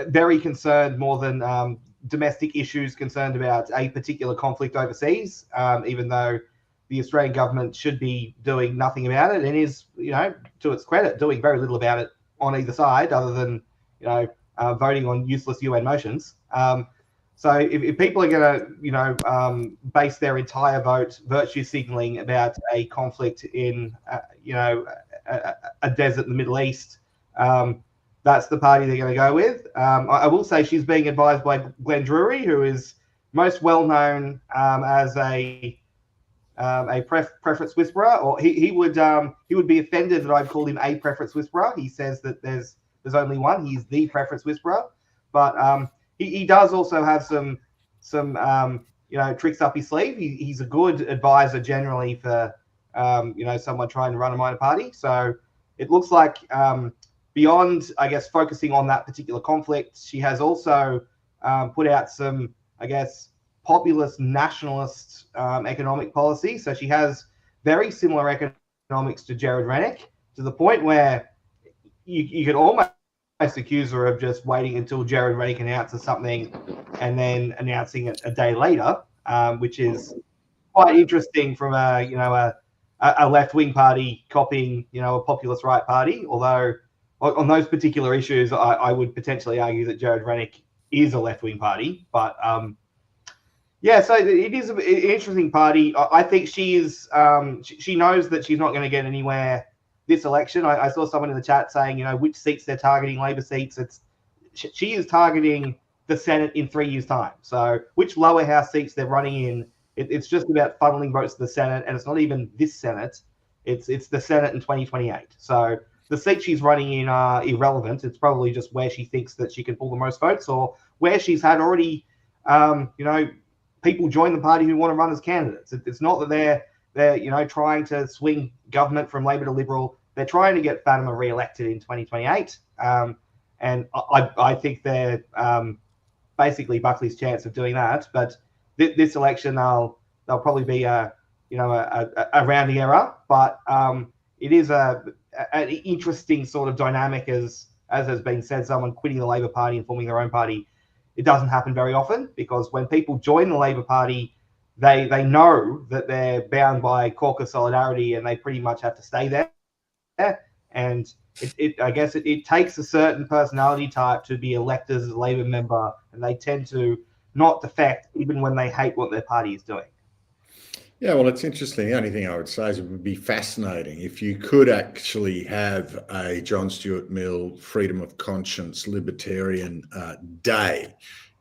very concerned more than domestic issues, concerned about a particular conflict overseas, even though the Australian government should be doing nothing about it, and is, to its credit, doing very little about it on either side, other than, voting on useless UN motions. So if people are going to, base their entire vote virtue signaling about a conflict in, a desert in the Middle East, that's the party they're going to go with. I will say she's being advised by Glenn Drury, who is most well known as a preference whisperer, or he would be offended that I've called him a preference whisperer. He says that there's only one. He's the preference whisperer, but he does also have some tricks up his sleeve. He's a good advisor generally for someone trying to run a minor party. So it looks like beyond, I guess, focusing on that particular conflict, she has also put out some, I guess, populist nationalist economic policy. So she has very similar economics to Jared Rennick, to the point where you could almost accuse her of just waiting until Jared Rennick announces something and then announcing it a day later, which is quite interesting from a left-wing party copying, a populist right party. Although on those particular issues, I would potentially argue that Jared Rennick is a left-wing party. But so it is an interesting party. I think she knows that she's not going to get anywhere this election. I saw someone in the chat saying, which seats they're targeting, Labor seats. she is targeting the Senate in 3 years' time. So which lower house seats they're running in, it's just about funneling votes to the Senate, and it's not even this Senate. It's the Senate in 2028. So the seats she's running in are irrelevant. It's probably just where she thinks that she can pull the most votes, or where she's had already, people join the party who want to run as candidates. It's not that they're trying to swing government from Labor to Liberal. They're trying to get Fatima re-elected in 2028, and I think they're basically Buckley's chance of doing that. But this election, they'll probably be a rounding error, but it is an interesting sort of dynamic, as has been said, someone quitting the Labor Party and forming their own party. It doesn't happen very often, because when people join the Labor Party, they know that they're bound by caucus solidarity and they pretty much have to stay there. And I guess it takes a certain personality type to be elected as a Labor member, and they tend to not defect even when they hate what their party is doing. Yeah, well, it's interesting. The only thing I would say is it would be fascinating if you could actually have a John Stuart Mill freedom of conscience libertarian day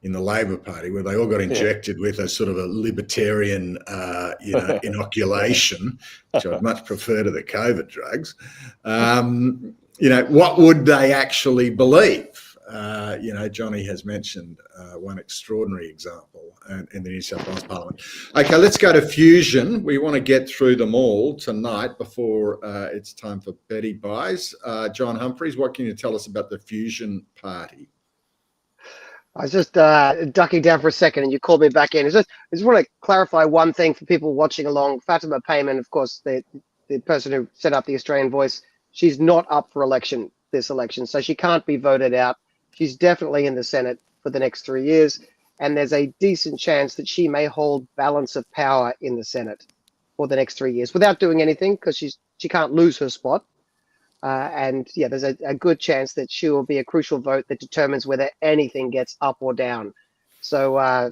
in the Labor Party, where they all got injected with a sort of a libertarian, inoculation, which I'd much prefer to the COVID drugs. What would they actually believe? Johnny has mentioned one extraordinary example in the New South Wales Parliament. Okay, let's go to Fusion. We want to get through them all tonight before it's time for Betty buys. John Humphreys, what can you tell us about the Fusion Party? I was just ducking down for a second and you called me back in. I just want to clarify one thing for people watching along. Fatima Payman, of course, the person who set up the Australian Voice, she's not up for election this election, so she can't be voted out. She's definitely in the Senate for the next 3 years, and there's a decent chance that she may hold balance of power in the Senate for the next 3 years without doing anything, because she can't lose her spot. There's a good chance that she will be a crucial vote that determines whether anything gets up or down. So I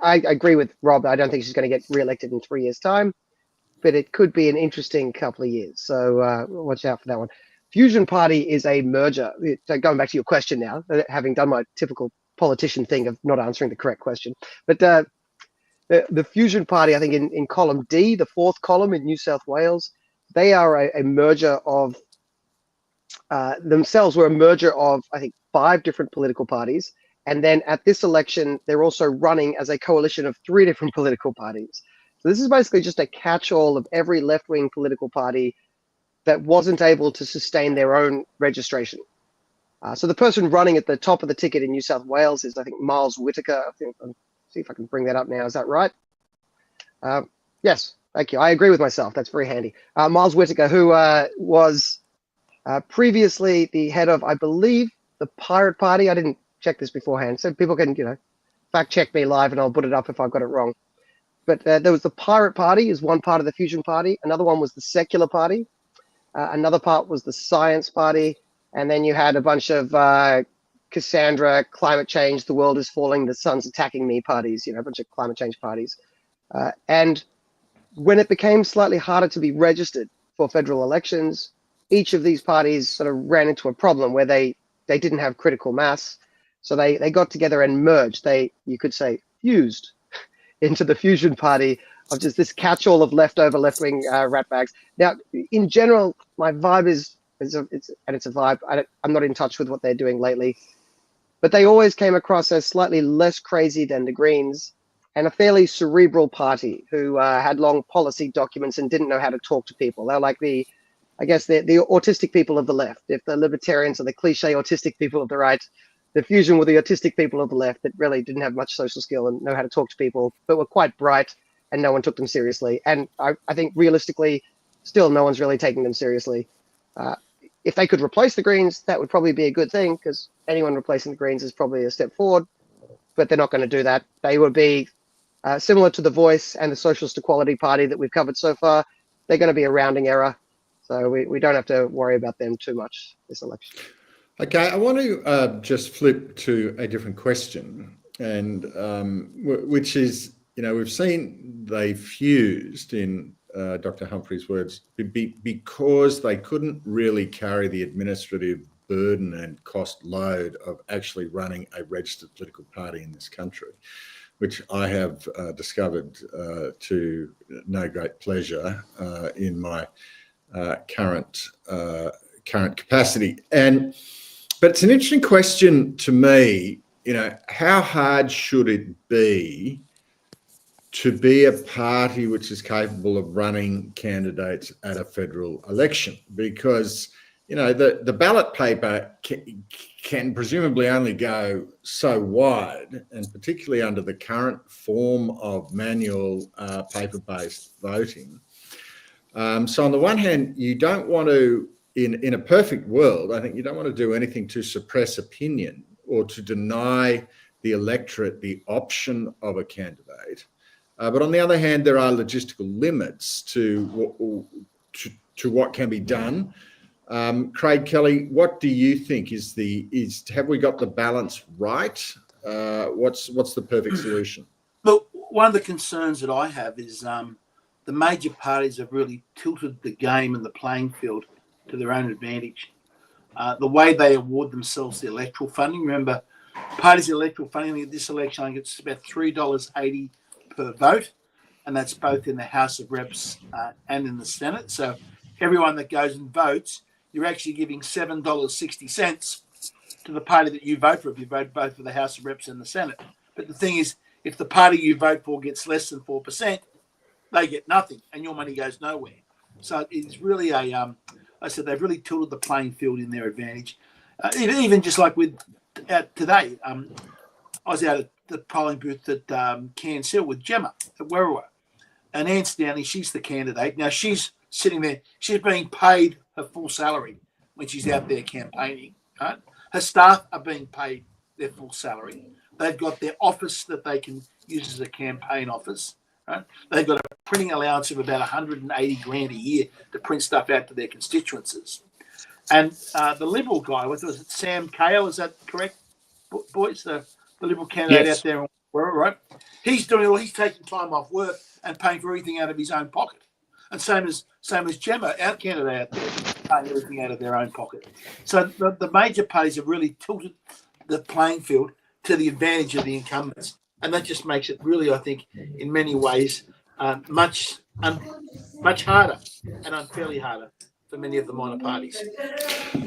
agree with Rob. I don't think she's going to get re-elected in 3 years' time, but it could be an interesting couple of years. So watch out for that one. Fusion Party is a merger. So going back to your question now, having done my typical politician thing of not answering the correct question, but the Fusion Party, I think in column D, the fourth column in New South Wales, they are a merger of themselves were a merger of, I think, 5 different political parties. And then at this election, they're also running as a coalition of 3 different political parties. So this is basically just a catch-all of every left-wing political party that wasn't able to sustain their own registration. So the person running at the top of the ticket in New South Wales is, I think, Miles Whittaker. See if I can bring that up now. Is that right? Yes, thank you. I agree with myself. That's very handy. Miles Whittaker, who was previously the head of, I believe, the Pirate Party. I didn't check this beforehand, so people can, fact check me live and I'll put it up if I've got it wrong. But there was the Pirate Party is one part of the Fusion Party. Another one was the Secular Party. Another part was the Science Party. And then you had a bunch of Cassandra, climate change, the world is falling, the sun's attacking me parties, a bunch of climate change parties. And when it became slightly harder to be registered for federal elections, each of these parties sort of ran into a problem where they didn't have critical mass. So they got together and merged. You could say, fused into the Fusion Party of just this catch-all of leftover left-wing ratbags. Now, in general, my vibe is it's a vibe. I'm not in touch with what they're doing lately, but they always came across as slightly less crazy than the Greens and a fairly cerebral party who had long policy documents and didn't know how to talk to people. They're like the autistic people of the left. If the libertarians are the cliche autistic people of the right, the Fusion were the autistic people of the left that really didn't have much social skill and know how to talk to people, but were quite bright and no one took them seriously. And I think realistically, still no one's really taking them seriously. If they could replace the Greens, that would probably be a good thing, because anyone replacing the Greens is probably a step forward, but they're not going to do that. They would be similar to the Voice and the Socialist Equality Party that we've covered so far. They're going to be a rounding error. So we don't have to worry about them too much this election. Okay, I want to just flip to a different question, and which is, we've seen they fused, in Dr. Humphreys' words, because they couldn't really carry the administrative burden and cost load of actually running a registered political party in this country, which I have discovered to no great pleasure in my current capacity. But it's an interesting question to me. How hard should it be to be a party which is capable of running candidates at a federal election? Because the ballot paper can presumably only go so wide, and particularly under the current form of manual paper-based voting. So on the one hand, you don't want to, in a perfect world, I think you don't want to do anything to suppress opinion or to deny the electorate the option of a candidate. But on the other hand, there are logistical limits to what can be done. Craig Kelly, what do you think have we got the balance right? What's the perfect solution? Look, one of the concerns that I have is the major parties have really tilted the game and the playing field to their own advantage. The way they award themselves the electoral funding. Remember, parties' electoral funding at this election, I think it's about $3.80 per vote, and that's both in the House of Reps and in the Senate. So everyone that goes and votes, you're actually giving $7.60 to the party that you vote for if you vote both for the House of Reps and the Senate. But the thing is, if the party you vote for gets less than 4%, they get nothing, and your money goes nowhere. So it's really I said they've really tilted the playing field in their advantage. Even just like with today, I was out at the polling booth at Cairns Hill with Gemma at Werriwa. And Ann Stanley, she's the candidate. Now, she's sitting there. She's being paid her full salary when she's out there campaigning. Right? Her staff are being paid their full salary. They've got their office that they can use as a campaign office. Right? They've got a printing allowance of about $180,000 a year to print stuff out to their constituencies. And the Liberal guy, was it Sam Cale? Is that correct, boys? The Liberal candidate out there, right? He's taking time off work and paying for everything out of his own pocket. And same as Gemma, our candidate out there, paying everything out of their own pocket. So the major parties have really tilted the playing field to the advantage of the incumbents. And that just makes it really, I think, in many ways, much harder and unfairly harder for many of the minor parties.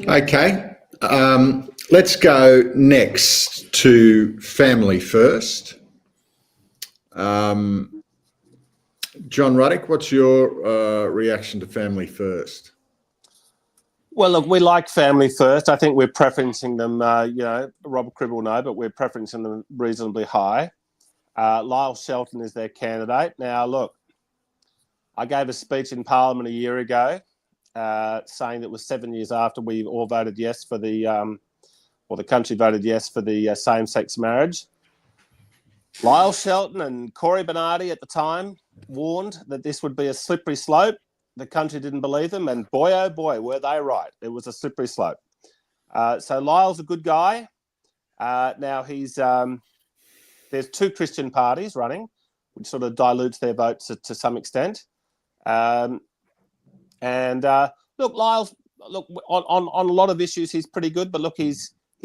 Okay. Let's go next to Family First. John Ruddick, what's your reaction to Family First? Well, look, we like Family First. I think we're preferencing them, Rob Cribb will know, but we're preferencing them reasonably high. Lyle Shelton is their candidate. Now, look, I gave a speech in Parliament a year ago saying that it was 7 years after we all voted yes for the country voted yes for the same-sex marriage. Lyle Shelton and Cory Bernardi at the time warned that this would be a slippery slope. The country didn't believe them, and boy, oh boy, were they right. It was a slippery slope. So Lyle's a good guy. Now there's two Christian parties running, which sort of dilutes their votes to some extent. Look, Lyle's on a lot of issues he's pretty good, but look, he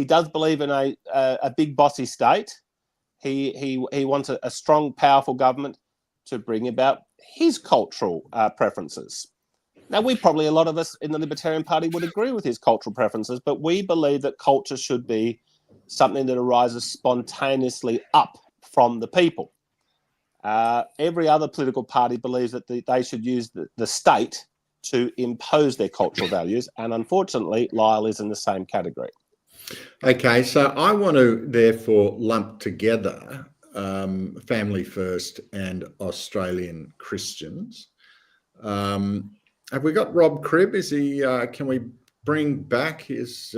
does believe in a big bossy state. He wants a strong, powerful government to bring about his cultural preferences. Now, a lot of us in the Libertarian Party would agree with his cultural preferences, but we believe that culture should be something that arises spontaneously up from the people. Every other political party believes that they should use the state to impose their cultural values, and unfortunately, Lyle is in the same category. Okay, so I want to therefore lump together Family First and Australian Christians. Have we got Rob Cribb? Is he? Can we bring back his?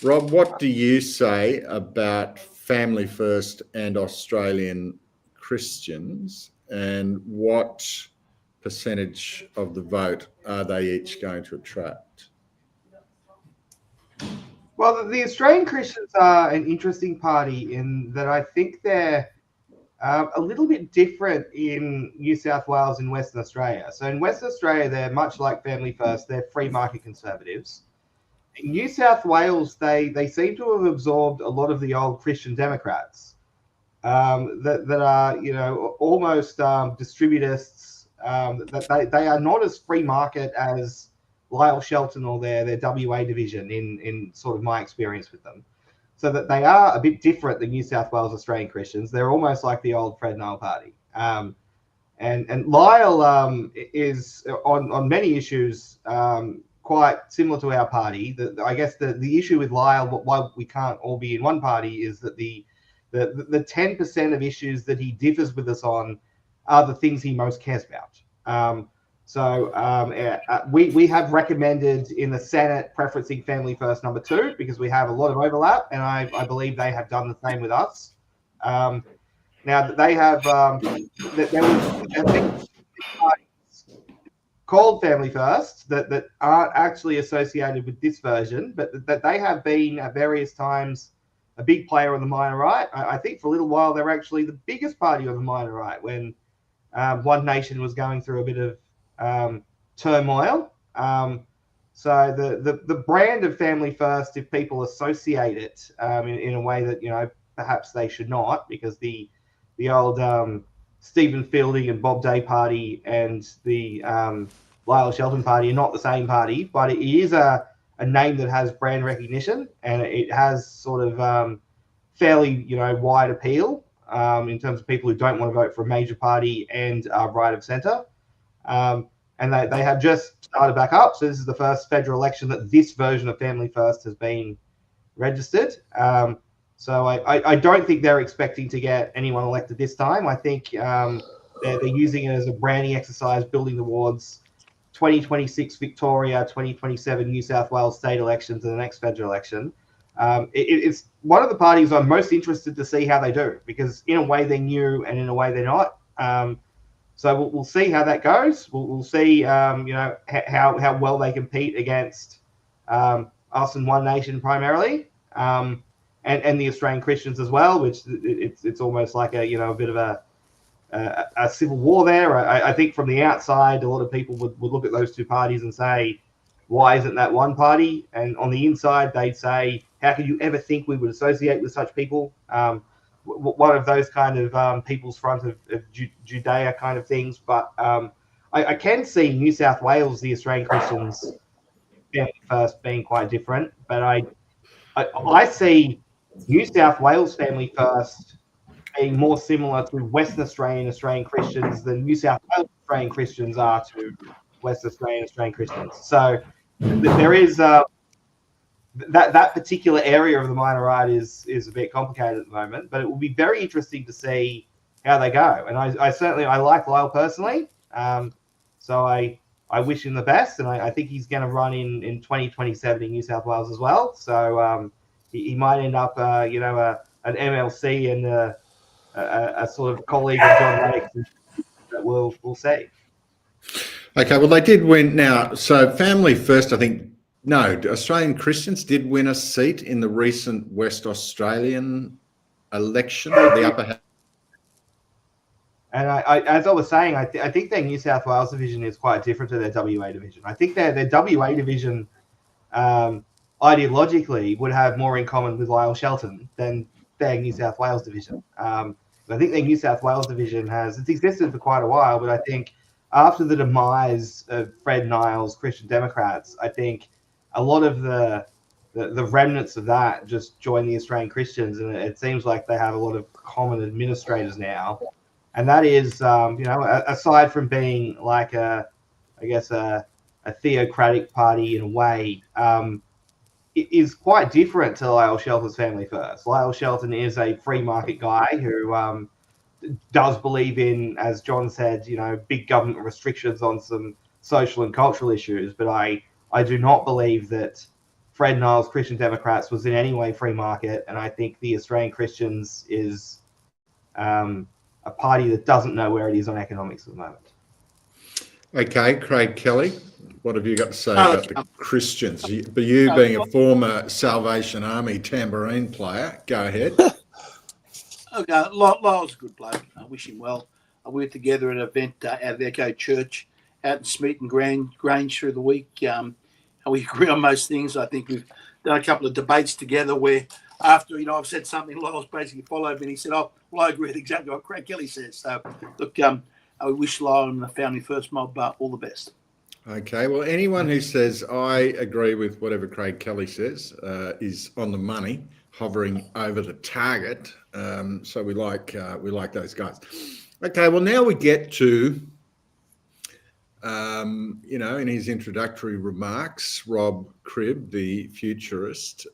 Rob, what do you say about Family First and Australian Christians, and what percentage of the vote are they each going to attract? Well, the Australian Christians are an interesting party in that I think they're a little bit different in New South Wales and Western Australia. So in Western Australia, they're much like Family First. They're free market conservatives. in New South Wales, they seem to have absorbed a lot of the old Christian Democrats that are, you know, almost distributists. That they are not as free market as Lyle Shelton or their WA division in sort of my experience with them. So that they are a bit different than New South Wales Australian Christians. They're almost like the old Fred Nile party. And Lyle is on many issues quite similar to our party. I guess the issue with Lyle, why we can't all be in one party, is that the 10% of issues that he differs with us on are the things he most cares about. We have recommended in the Senate preferencing Family First number 2 because we have a lot of overlap, and I believe they have done the same with us. Now they have there was I think called Family First that aren't actually associated with this version, but that they have been at various times a big player on the minor right. I think for a little while they were actually the biggest party on the minor right when One Nation was going through a bit of turmoil. So the brand of Family First, if people associate it in a way that, you know, perhaps they should not, because the old Stephen Fielding and Bob Day party and the Lyle Shelton party are not the same party, but it is a name that has brand recognition, and it has sort of fairly, you know, wide appeal in terms of people who don't want to vote for a major party and are right of centre. And they have just started back up. So this is the first federal election that this version of Family First has been registered. So I don't think they're expecting to get anyone elected this time. I think they're using it as a branding exercise, building towards 2026 Victoria, 2027 New South Wales state elections, and the next federal election. It's one of the parties I'm most interested to see how they do, because in a way they're new and in a way they're not. So we'll see how that goes. We'll see, you know, how well they compete against us and One Nation primarily, and the Australian Christians as well, which it's almost like a, you know, a bit of a civil war there. I think from the outside, a lot of people would look at those two parties and say, why isn't that one party? And on the inside, they'd say, how could you ever think we would associate with such people? One of those kind of people's front of Judea kind of things. But I can see New South Wales, the Australian Christians, Family First being quite different. But I see New South Wales Family First being more similar to Western Australian Christians than New South Wales Australian Christians are to Western Australian Christians. So there is that particular area of the minor right is a bit complicated at the moment, but it will be very interesting to see how they go. And I certainly like Lyle personally, so I wish him the best, and I think he's going to run in 2027 in New South Wales as well. So he might end up, you know, an MLC and a sort of colleague of John Ruddick. That we'll see. Okay, well, they did win now. So Family First, I think, no, Australian Christians did win a seat in the recent West Australian election, the upper house. And as I was saying, I think their New South Wales division is quite different to their WA division. I think their WA division ideologically would have more in common with Lyle Shelton than their New South Wales division. I think their New South Wales division it's existed for quite a while, but I think after the demise of Fred Nile's Christian Democrats, I think a lot of the remnants of that just joined the Australian Christians, and it seems like they have a lot of common administrators now. And that is, you know, aside from being like I guess a theocratic party in a way, it is quite different to Lyle Shelton's Family First. Lyle Shelton is a free market guy who does believe in, as John said, you know, big government restrictions on some social and cultural issues. But I do not believe that Fred Nile's Christian Democrats was in any way free market. And I think the Australian Christians is a party that doesn't know where it is on economics at the moment. Okay, Craig Kelly, what have you got to say about the Christians? But you being a former Salvation Army tambourine player, go ahead. Okay, Lyle's a good bloke. I wish him well. We were together at an event out of Echo Church out in Smeaton Grange through the week. and we agree on most things. I think we've done a couple of debates together where after, I've said something, Lyle's basically followed me and he said, oh, well, I agree with exactly what Craig Kelly says. So, look, I wish Lyle and the Family First mob all the best. Okay, well, anyone who says I agree with whatever Craig Kelly says is on the money, hovering over the target. So we like those guys. Okay, well, now we get to, in his introductory remarks, Rob Cribb, the futurist,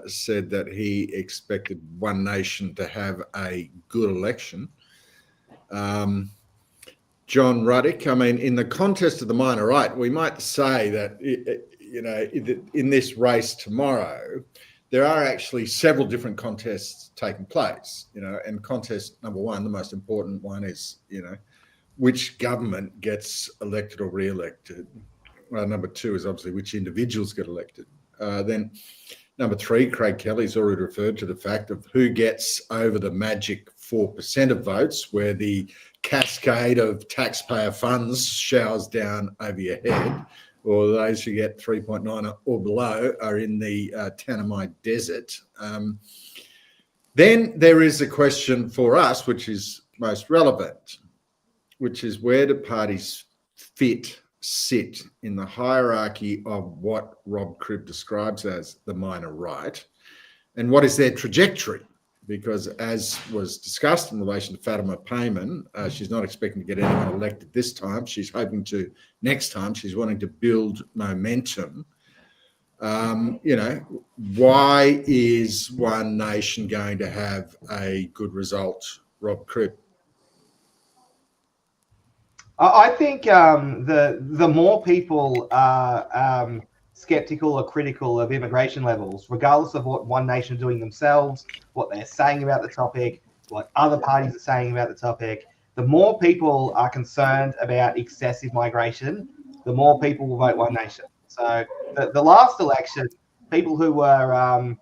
said that he expected One Nation to have a good election. John Ruddick, I mean, in the contest of the minor right, we might say that, in this race tomorrow, there are actually several different contests taking place, and contest number one, the most important one is, which government gets elected or re-elected. Number two is obviously which individuals get elected. Then number three, Craig Kelly's already referred to the fact of who gets over the magic 4% of votes, where the cascade of taxpayer funds showers down over your head, or those who get 3.9 or below are in the Tanami Desert. Then there is a question for us, which is most relevant, which is where do parties sit in the hierarchy of what Rob Cribb describes as the minor right, and what is their trajectory? Because as was discussed in relation to Fatima Payman, she's not expecting to get anyone elected this time. She's hoping to next time. She's wanting to build momentum. Why is One Nation going to have a good result, Rob Cribb? I think the more people are skeptical or critical of immigration levels, regardless of what One Nation are doing themselves, what they're saying about the topic, what other parties are saying about the topic, the more people are concerned about excessive migration, the more people will vote One Nation. So the last election, people who were,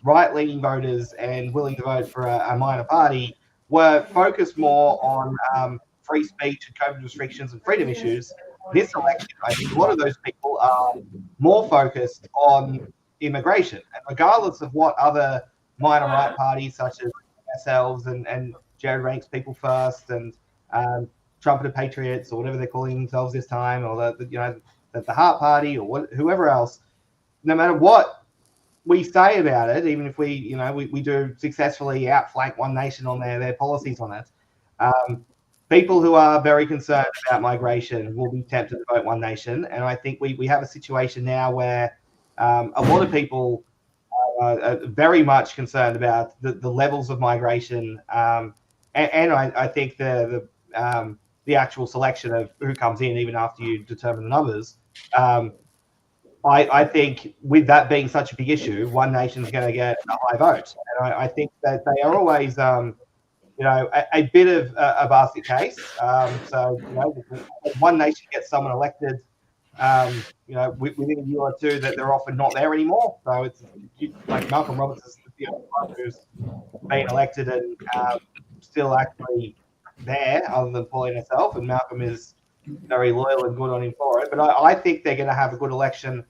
right-leaning voters and willing to vote for a minor party were focused more on free speech and COVID restrictions and freedom issues. This election, I think a lot of those people are more focused on immigration. And regardless of what other minor right parties, such as ourselves and Jared Ruddick's People First and Trumpeter Patriots, or whatever they're calling themselves this time, or the Heart Party, or whoever else, no matter what we say about it, even if we do successfully outflank One Nation on their policies on it, people who are very concerned about migration will be tempted to vote One Nation. And I think we have a situation now where a lot of people are very much concerned about the levels of migration. And I think the actual selection of who comes in, even after you determine the numbers. I think with that being such a big issue, One Nation is going to get a high vote. And I think that they are always a bit of a basket case. One Nation gets someone elected, within a year or two, that they're often not there anymore. So it's like Malcolm Roberts is the only one who's been elected and still actually there, other than Pauline herself. And Malcolm is very loyal and good on him for it. But I think they're going to have a good election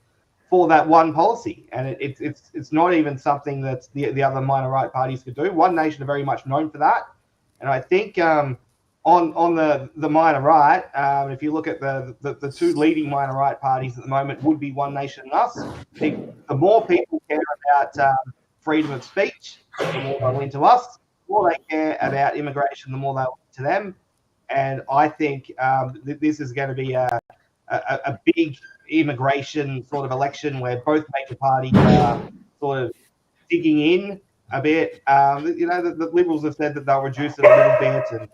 for that one policy, and it's not even something that the other minor right parties could do. One Nation are very much known for that. And I think on the minor right, if you look at the two leading minor right parties at the moment, would be One Nation and Us. I think the more people care about freedom of speech, the more they'll into us. The more they care about immigration, the more they'll to them. And I think this is going to be a big immigration sort of election where both major parties are sort of digging in a bit. The Liberals have said that they'll reduce it a little bit,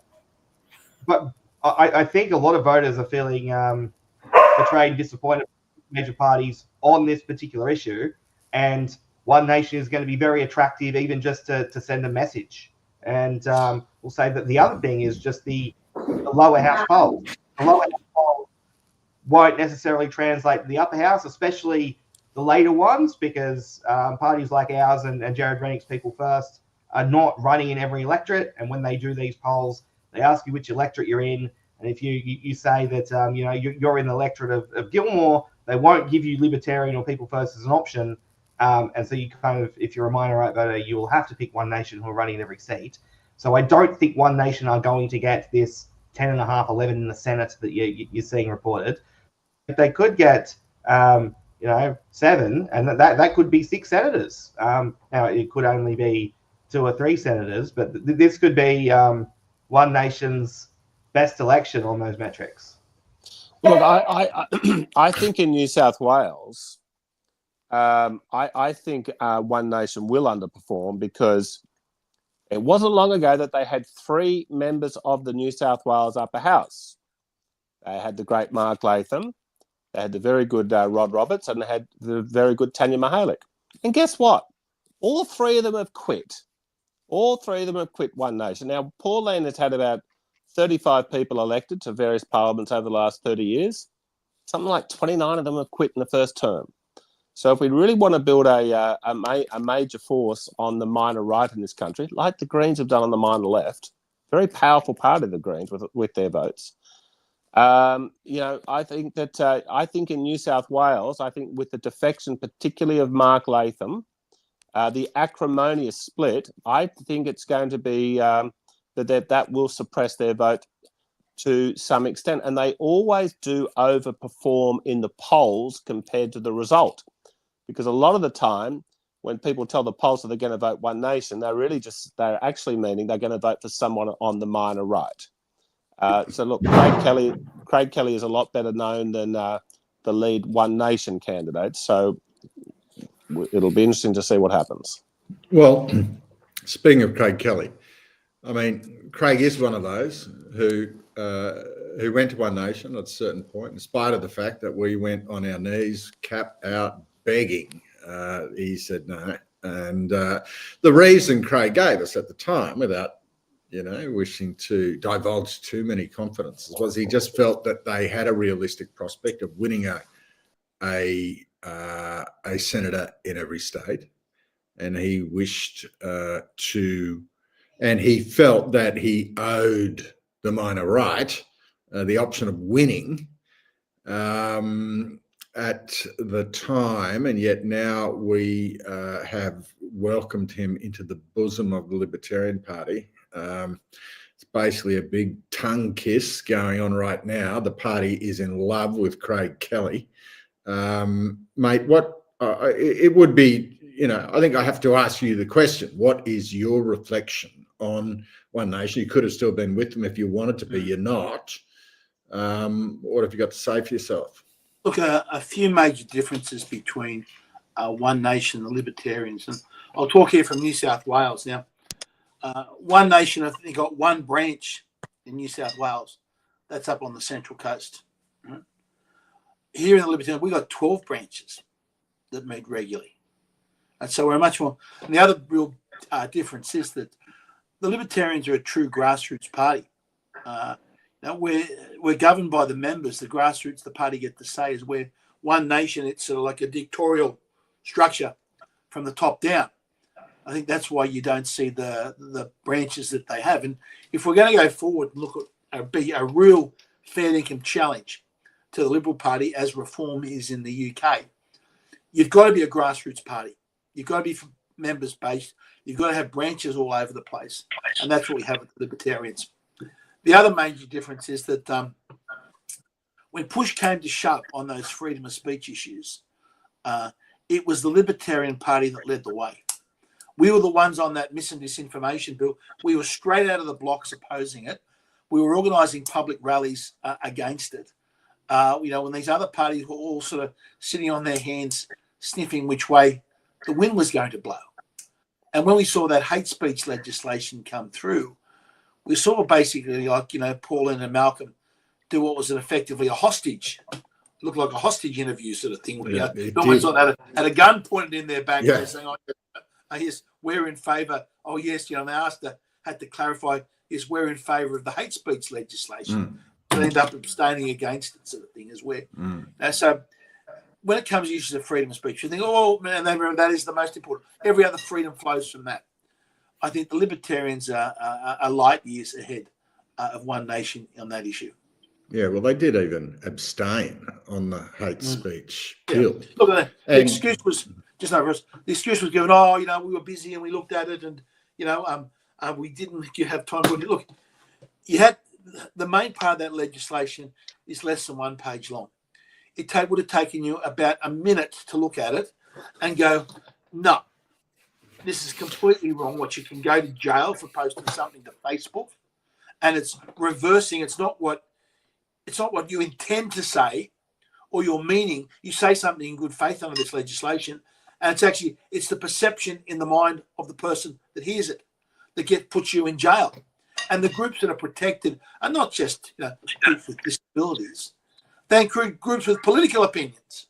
but I think a lot of voters are feeling betrayed and disappointed with major parties on this particular issue, and One Nation is going to be very attractive, even just to send a message. And we'll say that the other thing is just the lower house polls. The lower house polls won't necessarily translate to the upper house, especially the later ones, because parties like ours and Jared Ruddick's People First are not running in every electorate. And when they do these polls, they ask you which electorate you're in, And if you say that you're in the electorate of Gilmore, they won't give you Libertarian or People First as an option, and so you kind of, if you're a minor right voter, you will have to pick One Nation, who are running in every seat. So I don't think One Nation are going to get this 10.5, 11 in the Senate that you're seeing reported. If they could get 7, and that could be 6 senators. Now it could only be 2 or 3 senators, but this could be One Nation's best election on those metrics. Look, I think in New South Wales, I think One Nation will underperform, because it wasn't long ago that they had 3 members of the New South Wales Upper House. They had the great Mark Latham, they had the very good Rod Roberts, and they had the very good Tanya Mihalik. And guess what? All 3 of them have quit. All 3 of them have quit One Nation. Now, Pauline has had about 35 people elected to various parliaments over the last 30 years. Something like 29 of them have quit in the first term. So if we really want to build a major force on the minor right in this country, like the Greens have done on the minor left, very powerful party, the Greens, with their votes. I think that I think in New South Wales, I think with the defection, particularly of Mark Latham, the acrimonious split, I think it's going to be that will suppress their vote to some extent. And they always do overperform in the polls compared to the result. Because a lot of the time, when people tell the polls that they're going to vote One Nation, they're actually meaning they're going to vote for someone on the minor right. So look, Craig Kelly is a lot better known than the lead One Nation candidate. So it'll be interesting to see what happens. Well, speaking of Craig Kelly, I mean, Craig is one of those who went to One Nation at a certain point, in spite of the fact that we went on our knees, cap out, begging. He said no. And the reason Craig gave us at the time, without wishing to divulge too many confidences, was he just felt that they had a realistic prospect of winning a senator in every state, and he wished and he felt that he owed the minor right the option of winning at the time, and yet now we have welcomed him into the bosom of the Libertarian Party. It's basically a big tongue kiss going on right now. The party is in love with Craig Kelly. Mate, it would be, I think I have to ask you the question, what is your reflection on One Nation? You could have still been with them if you wanted to be, you're not. What have you got to say for yourself? Look, a few major differences between One Nation and the Libertarians. And I'll talk here from New South Wales. Now, One Nation, I think, got 1 branch in New South Wales. That's up on the Central Coast. Right? Here in the Libertarians, we got 12 branches that meet regularly. And so we're much more. And the other real difference is that the Libertarians are a true grassroots party. Now we're governed by the members, the grassroots. The party get to say is where One Nation, it's sort of like a dictatorial structure from the top down. I think that's why you don't see the branches that they have. And if we're going to go forward and look at be a real fair income challenge to the Liberal Party as reform is in the UK, you've got to be a grassroots party. You've got to be members based. You've got to have branches all over the place, and that's what we have with the Libertarians. The other major difference is that when push came to shove on those freedom of speech issues, it was the Libertarian Party that led the way. We were the ones on that mis and disinformation bill. We were straight out of the blocks opposing it. We were organising public rallies against it. When these other parties were all sort of sitting on their hands, sniffing which way the wind was going to blow. And when we saw that hate speech legislation come through, we saw basically Pauline and Malcolm do what was effectively a hostage, looked like a hostage interview sort of thing. Yeah, almost like had a gun pointed in their back, yeah, saying, yes, we're in favour. Oh, yes, they had to clarify, yes, we're in favour of the hate speech legislation. They end up abstaining against it, sort of thing, as well. So when it comes to issues of freedom of speech, you think, oh, man, that is the most important. Every other freedom flows from that. I think the Libertarians are light years ahead of One Nation on that issue. Yeah, well, they did even abstain on the hate speech bill. Look at that. The excuse was just over us. The excuse was given. Oh, we were busy and we looked at it, and we didn't have time for it. Look, you had the main part of that legislation is less than 1 page long. It would have taken you about a minute to look at it and go, no, this is completely wrong. What you can go to jail for posting something to Facebook, and it's reversing. It's not what you intend to say or your meaning. You say something in good faith under this legislation, and it's the perception in the mind of the person that hears it that puts you in jail. And the groups that are protected are not just groups with disabilities. They include groups with political opinions.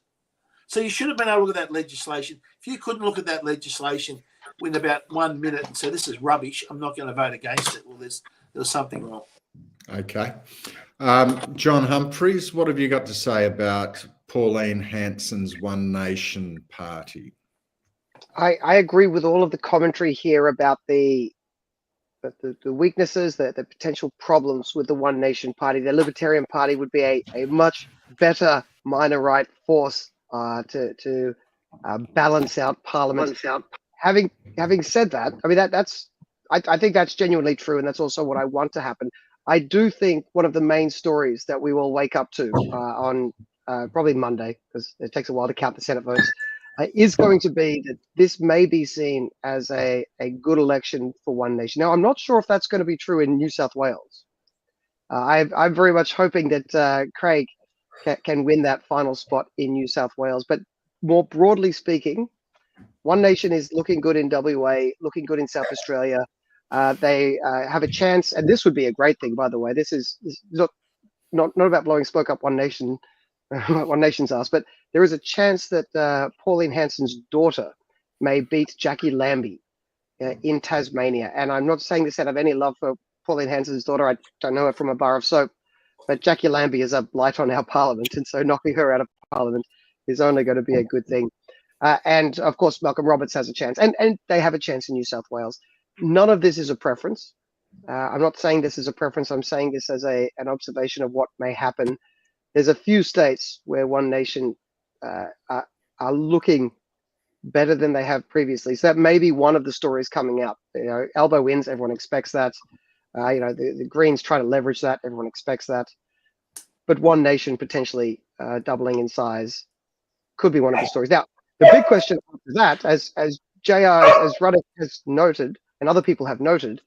So you should have been able to look at that legislation. If you couldn't look at that legislation in about 1 minute and say, this is rubbish, I'm not going to vote against it, well, there's something wrong. Okay. John Humphreys, what have you got to say about Pauline Hanson's One Nation Party? I agree with all of the commentary here about the weaknesses, the potential problems with the One Nation Party. The Libertarian Party would be a much better minor right force to balance out Parliament. Having said that, I mean I think that's genuinely true, and that's also what I want to happen. I do think one of the main stories that we will wake up to on probably Monday, because it takes a while to count the Senate votes, is going to be that this may be seen as a good election for One Nation. Now, I'm not sure if that's going to be true in New South Wales. I'm very much hoping that Craig can win that final spot in New South Wales. But more broadly speaking, One Nation is looking good in WA, looking good in South Australia. They have a chance, and this would be a great thing, by the way. This is not about blowing smoke up One Nation, One Nation's ass, but there is a chance that Pauline Hanson's daughter may beat Jackie Lambie in Tasmania. And I'm not saying this out of any love for Pauline Hanson's daughter. I don't know her from a bar of soap, but Jackie Lambie is a blight on our parliament, and so knocking her out of parliament is only going to be a good thing. And of course, Malcolm Roberts has a chance, and they have a chance in New South Wales. None of this is a preference. I'm not saying this is a preference. I'm saying this as an observation of what may happen. There's a few states where One Nation are looking better than they have previously. So that may be one of the stories coming out. Albo wins. Everyone expects that. The Greens try to leverage that. Everyone expects that. But One Nation potentially doubling in size could be one of the stories. Now, the big question after that, as Ruddick has noted, and other people have noted,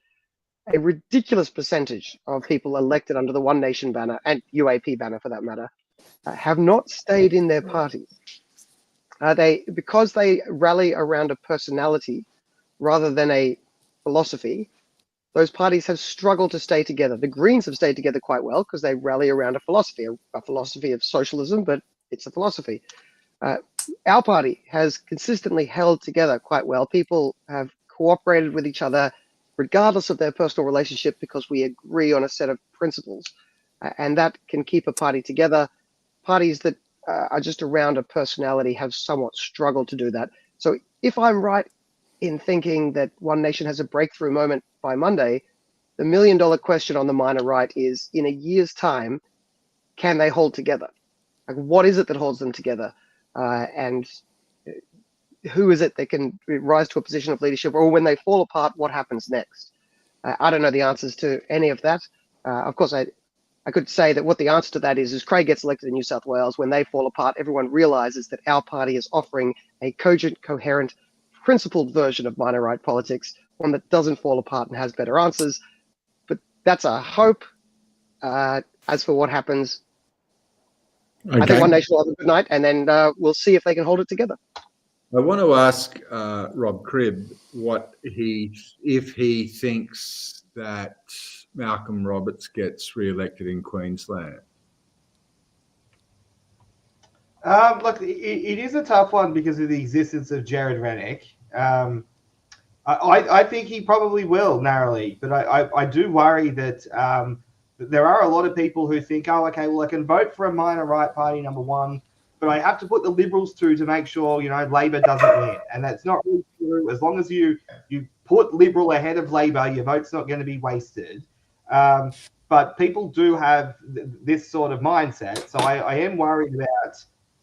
a ridiculous percentage of people elected under the One Nation banner, and UAP banner for that matter, have not stayed in their parties. Because they rally around a personality rather than a philosophy, those parties have struggled to stay together. The Greens have stayed together quite well because they rally around a philosophy of socialism, but it's a philosophy. Our party has consistently held together quite well. People have cooperated with each other regardless of their personal relationship because we agree on a set of principles. And that can keep a party together. Parties that are just around a personality have somewhat struggled to do that. So if I'm right in thinking that One Nation has a breakthrough moment by Monday, the $1 million question on the minor right is, in a year's time, can they hold together? Like, what is it that holds them together? And who is it that can rise to a position of leadership? Or when they fall apart, what happens next? I don't know the answers to any of that. Of course, I could say that what the answer to that is Craig gets elected in New South Wales. When they fall apart, everyone realizes that our party is offering a cogent, coherent, principled version of minor right politics, one that doesn't fall apart and has better answers. But that's a hope. As for what happens, okay. I think One Nation will have a good night, and then we'll see if they can hold it together. I want to ask Rob Cribb if he thinks that Malcolm Roberts gets re-elected in Queensland. Look, it is a tough one because of the existence of Jared Ruddick. I think he probably will narrowly, but I do worry that there are a lot of people who think, oh, okay, well, I can vote for a minor right party, number one, but I have to put the Liberals through to make sure, Labor doesn't win. And that's not really true. As long as you put Liberal ahead of Labor, your vote's not going to be wasted. but people do have this sort of mindset. So I am worried about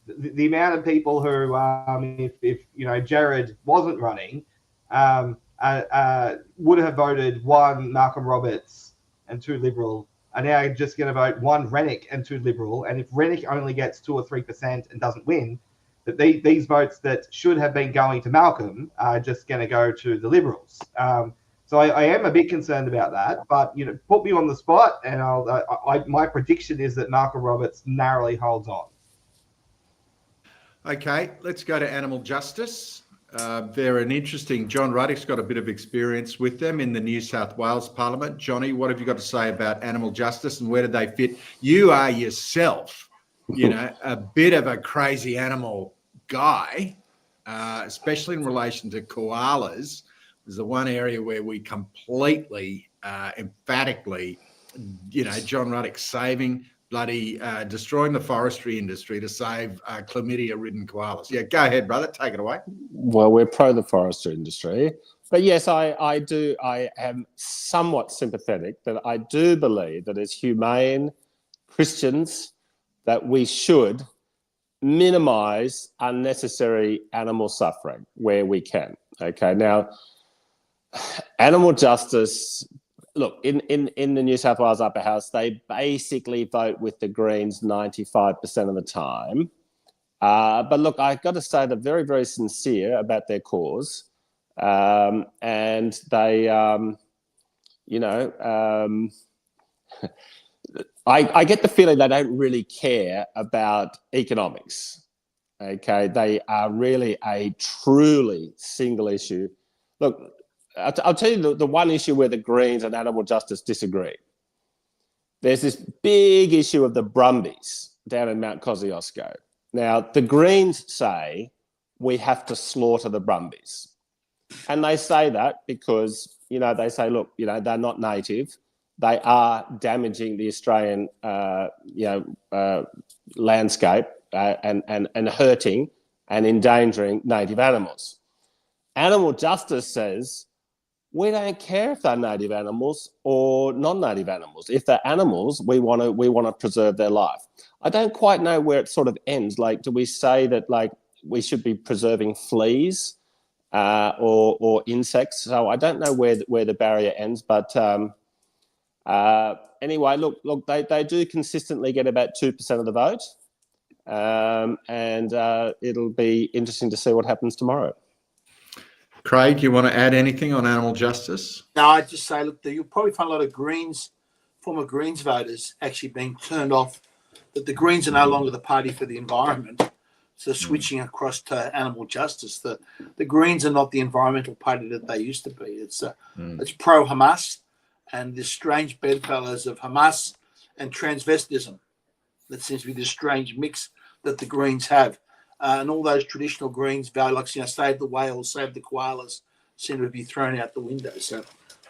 the amount of people who, if you know, Jared wasn't running, would have voted 1 Malcolm Roberts and 2 Liberal, are now just going to vote 1 Ruddick and 2 Liberal. And if Ruddick only gets 2 or 3% and doesn't win, that these votes that should have been going to Malcolm are just going to go to the Liberals. So I am a bit concerned about that, but you know, put me on the spot, and my prediction is that Malcolm Roberts narrowly holds on. Okay, let's go to animal justice. They're an interesting. John Ruddick's got a bit of experience with them in the New South Wales Parliament. Johnny, what have you got to say about animal justice and where do they fit? You are yourself, you know, a bit of a crazy animal guy, especially in relation to koalas. Is the one area where we completely, emphatically, you know, John Ruddick saving, bloody destroying the forestry industry to save chlamydia-ridden koalas. Yeah, go ahead, brother. Take it away. Well, we're pro the forestry industry. But yes, I am somewhat sympathetic that I do believe that as humane Christians that we should minimise unnecessary animal suffering where we can. Okay, now, animal justice, look, in the New South Wales Upper House, they basically vote with the Greens 95% of the time. But look, I've got to say they're very, very sincere about their cause. And they, you know, I get the feeling they don't really care about economics. Okay, they are really a truly single issue. Look, I'll tell you the one issue where the Greens and animal justice disagree. There's this big issue of the brumbies down in Mount Kosciuszko. Now, the Greens say we have to slaughter the brumbies. And they say that because, you know, they say, look, you know, they're not native. They are damaging the Australian, landscape and hurting and endangering native animals. Animal justice says we don't care if they're native animals or non-native animals. If they're animals, we want to preserve their life. I don't quite know where it sort of ends. Like, do we say that like we should be preserving fleas or insects? So I don't know where the barrier ends. But anyway, look, they do consistently get about 2% of the vote, and it'll be interesting to see what happens tomorrow. Craig, you want to add anything on animal justice? No, I'd just say, look, you'll probably find a lot of former Greens voters actually being turned off, that the Greens are no longer the party for the environment. So switching across to animal justice, the Greens are not the environmental party that they used to be. It's pro-Hamas and this strange bedfellows of Hamas and transvestism. That seems to be this strange mix that the Greens have. And all those traditional Greens value, like, you know, save the whales, save the koalas, seem to be thrown out the window. So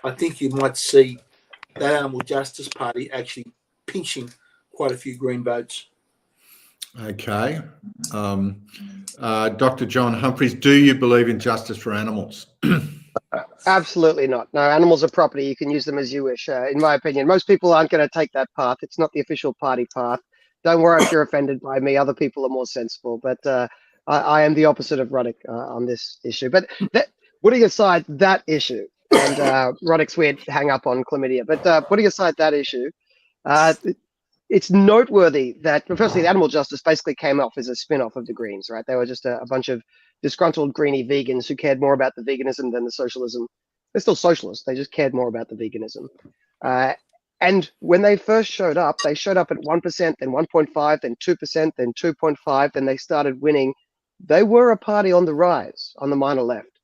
I think you might see that Animal Justice Party actually pinching quite a few Green votes. Okay. Dr. John Humphreys, do you believe in justice for animals? Absolutely not. No, animals are property. You can use them as you wish, in my opinion. Most people aren't going to take that path. It's not the official party path. Don't worry if you're offended by me. Other people are more sensible. But I am the opposite of Ruddick on this issue. But putting aside that issue, and Ruddick's weird hang up on chlamydia, but putting aside that issue, it's noteworthy that, firstly, the animal justice basically came off as a spin-off of the Greens, right? They were just a bunch of disgruntled greenie vegans who cared more about the veganism than the socialism. They're still socialists. They just cared more about the veganism. And when they first showed up, they showed up at 1%, then 1.5, then 2%, then 2.5, then they started winning. They were a party on the rise on the minor left.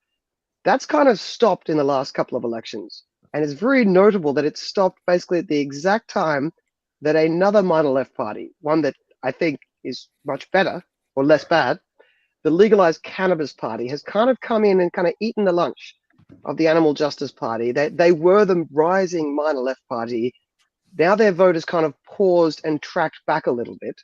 That's kind of stopped in the last couple of elections. And it's very notable that it stopped basically at the exact time that another minor left party, one that I think is much better or less bad, the legalized cannabis party, has kind of come in and kind of eaten the lunch of the animal justice party. They were the rising minor left party. Now their vote has kind of paused and tracked back a little bit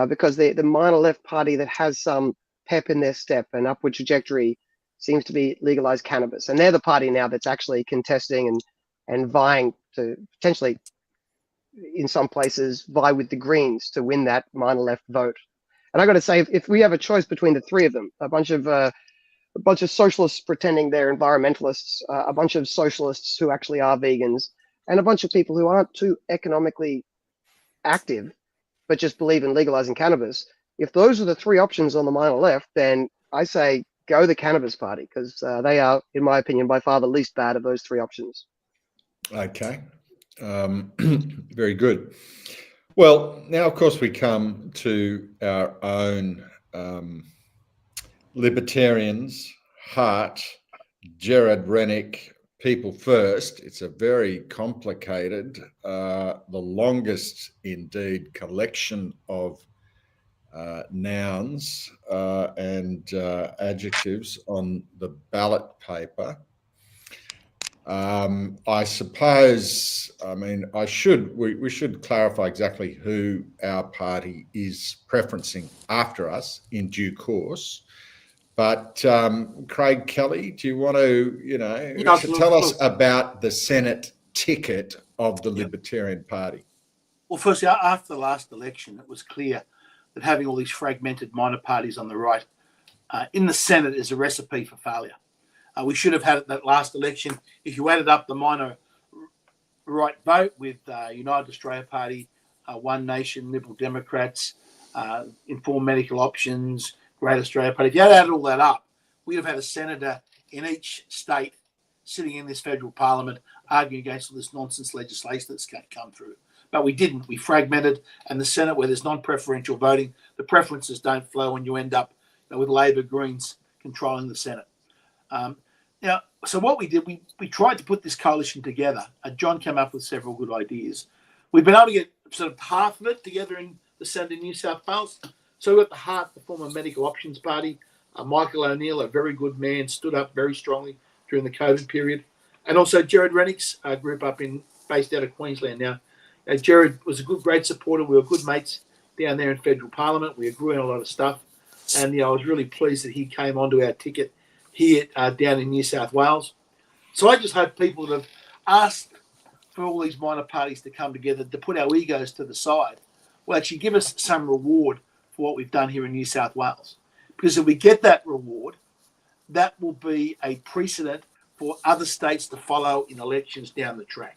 because the minor left party that has some pep in their step and upward trajectory seems to be legalized cannabis. And they're the party now that's actually contesting and vying to potentially in some places, vie with the Greens to win that minor left vote. And I got to say, if we have a choice between the three of them, a bunch of socialists pretending they're environmentalists, a bunch of socialists who actually are vegans, and a bunch of people who aren't too economically active, but just believe in legalizing cannabis. If those are the three options on the minor left, then I say go the Cannabis Party, because they are, in my opinion, by far the least bad of those three options. Okay. Very good. Well, now, of course, we come to our own Libertarians, Hart, Gerard Rennick, People First. It's a very complicated, the longest indeed collection of nouns and adjectives on the ballot paper. I suppose, we should clarify exactly who our party is preferencing after us in due course. But Craig Kelly, do you want to, tell us about the Senate ticket of the Libertarian Party? Well, firstly, after the last election, it was clear that having all these fragmented minor parties on the right in the Senate is a recipe for failure. We should have had that last election. If you added up the minor right vote with United Australia Party, One Nation, Liberal Democrats, Informed Medical Options, Great Australia Party, if you had added all that up, we'd have had a senator in each state sitting in this federal parliament arguing against all this nonsense legislation that's going to come through. But we didn't. We fragmented, and the Senate, where there's non-preferential voting, the preferences don't flow, and you end up with Labor, Greens controlling the Senate. So what we did, we tried to put this coalition together. John came up with several good ideas. We've been able to get sort of half of it together in the Senate in New South Wales. So we've got the Hart, the former Medical Options Party, Michael O'Neill, a very good man, stood up very strongly during the COVID period, and also Gerard Rennick's group based out of Queensland. Now, Gerard was a great supporter. We were good mates down there in federal parliament. We agree on a lot of stuff, and I was really pleased that he came onto our ticket here down in New South Wales. So I just hope people that have asked for all these minor parties to come together, to put our egos to the side, will actually give us some reward for what we've done here in New South Wales. Because if we get that reward, that will be a precedent for other states to follow in elections down the track.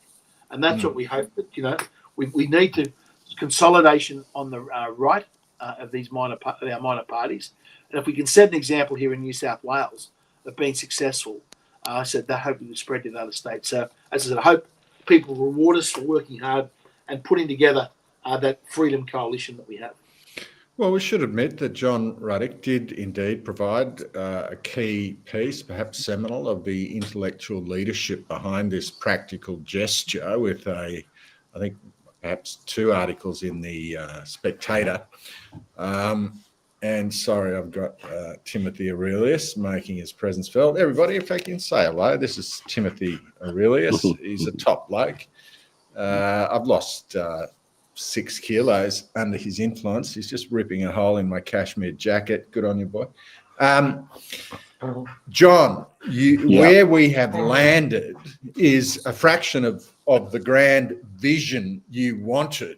And that's what we hope that, we need to consolidation on the right of these minor parties. And if we can set an example here in New South Wales of being successful, I said that hope will spread to the other states. So as I said, I hope people reward us for working hard and putting together that freedom coalition that we have. Well, we should admit that John Ruddick did indeed provide a key piece, perhaps seminal, of the intellectual leadership behind this practical gesture with I think perhaps 2 articles in the Spectator. And sorry, I've got Timothy Aurelius making his presence felt. Everybody, if I can say hello, this is Timothy Aurelius. He's a top bloke. I've lost 6 kilos under his influence. He's just ripping a hole in my cashmere jacket. Good on you, boy. John, where we have landed is a fraction of the grand vision you wanted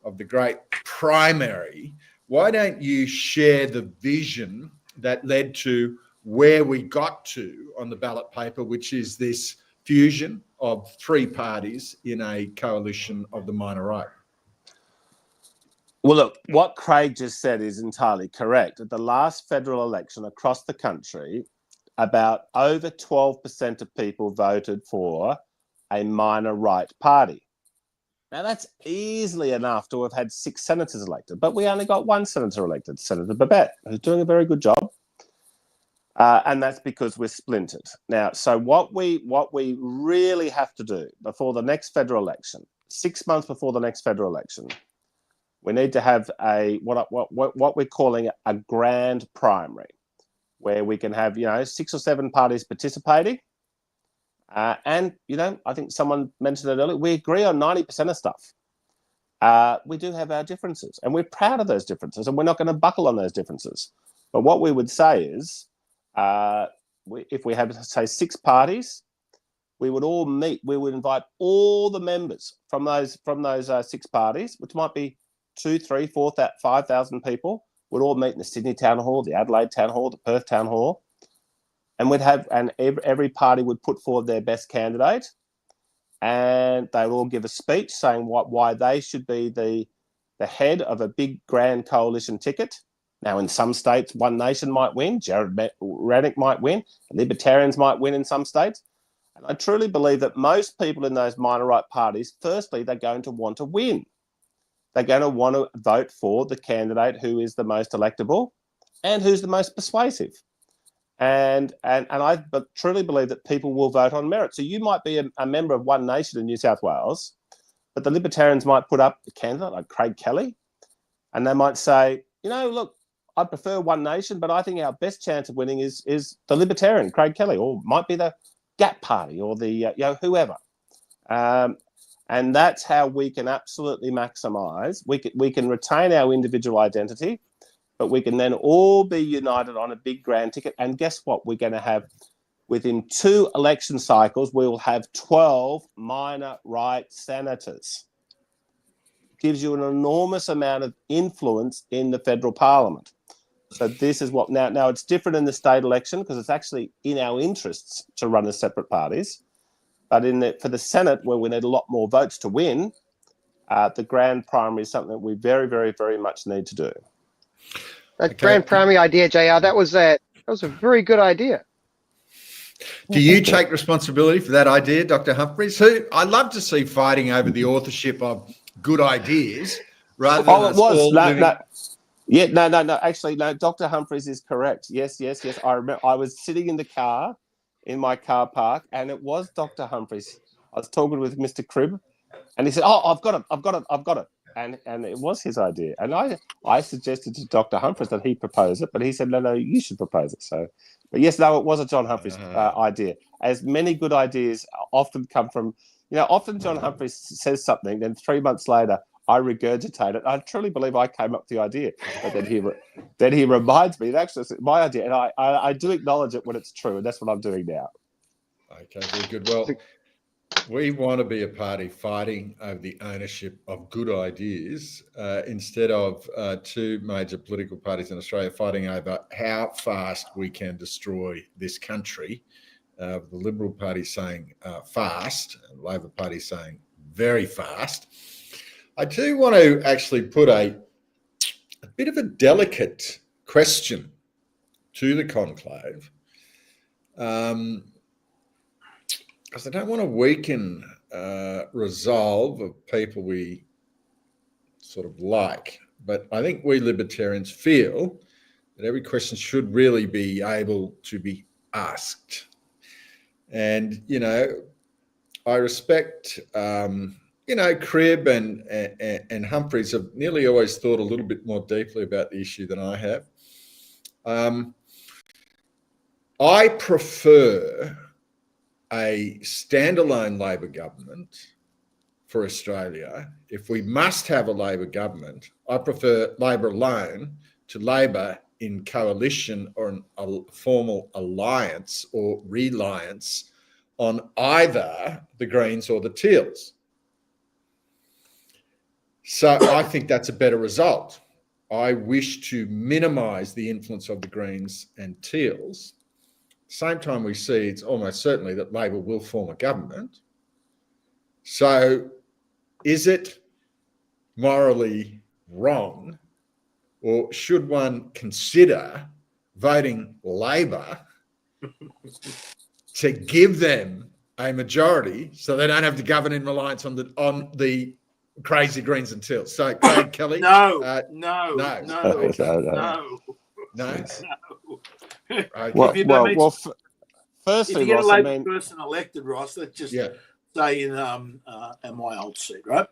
of the great primary. Why don't you share the vision that led to where we got to on the ballot paper, which is this fusion of 3 parties in a coalition of the minor right? Well, look, what Craig just said is entirely correct. At the last federal election across the country, about over 12% of people voted for a minor right party. Now, that's easily enough to have had 6 senators elected, but we only got 1 senator elected, Senator Babette, who's doing a very good job. And that's because we're splintered. Now, so what we really have to do before the next federal election, 6 months before the next federal election, we need to have what we're calling a grand primary, where we can have 6 or 7 parties participating, and I think someone mentioned it earlier. We agree on 90% of stuff. We do have our differences, and we're proud of those differences, and we're not going to buckle on those differences. But what we would say is, if we have, say, 6 parties, we would all meet. We would invite all the members from those 6 parties, which might be 2, 3, 4, 5,000 people, would all meet in the Sydney Town Hall, the Adelaide Town Hall, the Perth Town Hall, and every party would put forward their best candidate, and they would all give a speech saying why they should be the head of a big grand coalition ticket. Now, in some states, One Nation might win, Ruddick might win, Libertarians might win in some states. And I truly believe that most people in those minor right parties, firstly, they're going to want to win. They're going to want to vote for the candidate who is the most electable and who's the most persuasive. And I truly believe that people will vote on merit. So you might be a member of One Nation in New South Wales, but the Libertarians might put up a candidate like Craig Kelly, and they might say, look, I prefer One Nation, but I think our best chance of winning is the Libertarian, Craig Kelly, or might be the Gap Party or the whoever. And that's how we can absolutely maximise. We can retain our individual identity, but we can then all be united on a big grand ticket. And guess what? We're going to have, within 2 election cycles, we will have 12 minor right senators. Gives you an enormous amount of influence in the federal parliament. So this is what now it's different in the state election because it's actually in our interests to run as separate parties. But for the Senate, where we need a lot more votes to win, the grand primary is something that we very, very, very much need to do. That grand primary idea, JR, that was a very good idea. Do you take responsibility for that idea, Dr. Humphreys? I love to see fighting over the authorship of good ideas rather than us all living... No. Actually, no. Dr. Humphreys is correct. Yes. I remember. I was sitting in the car, in my car park, and it was Dr. Humphreys. I was talking with Mr. Cribb, and he said, "Oh, I've got it," and it was his idea. And I suggested to Dr. Humphreys that he propose it, but he said, "No, you should propose it." So, but yes, no, it was a John Humphreys idea. As many good ideas often come from, often John Humphreys says something, then 3 months later, I regurgitate it. I truly believe I came up with the idea, but then he reminds me, actually, it's my idea, and I do acknowledge it when it's true, and that's what I'm doing now. Okay, very good. Well, we want to be a party fighting over the ownership of good ideas instead of 2 major political parties in Australia fighting over how fast we can destroy this country. The Liberal Party saying fast, and Labor Party saying very fast. I do want to actually put a bit of a delicate question to the conclave, because I don't want to weaken resolve of people we sort of like. But I think we libertarians feel that every question should really be able to be asked. And, I respect... Cribb and Humphreys have nearly always thought a little bit more deeply about the issue than I have. I prefer a standalone Labor government for Australia. If we must have a Labor government, I prefer Labor alone to Labor in coalition or a formal alliance or reliance on either the Greens or the Teals. So I think that's a better result. I wish to minimise the influence of the Greens and Teals. At the same time, we see it's almost certainly that Labor will form a government. So is it morally wrong, or should one consider voting Labor to give them a majority so they don't have to govern in reliance on the crazy Greens and Teals? So, Craig Kelly. No. Okay. Firstly, if you get Ross, a Labor person elected, Ross, let's just say in my old seat, right?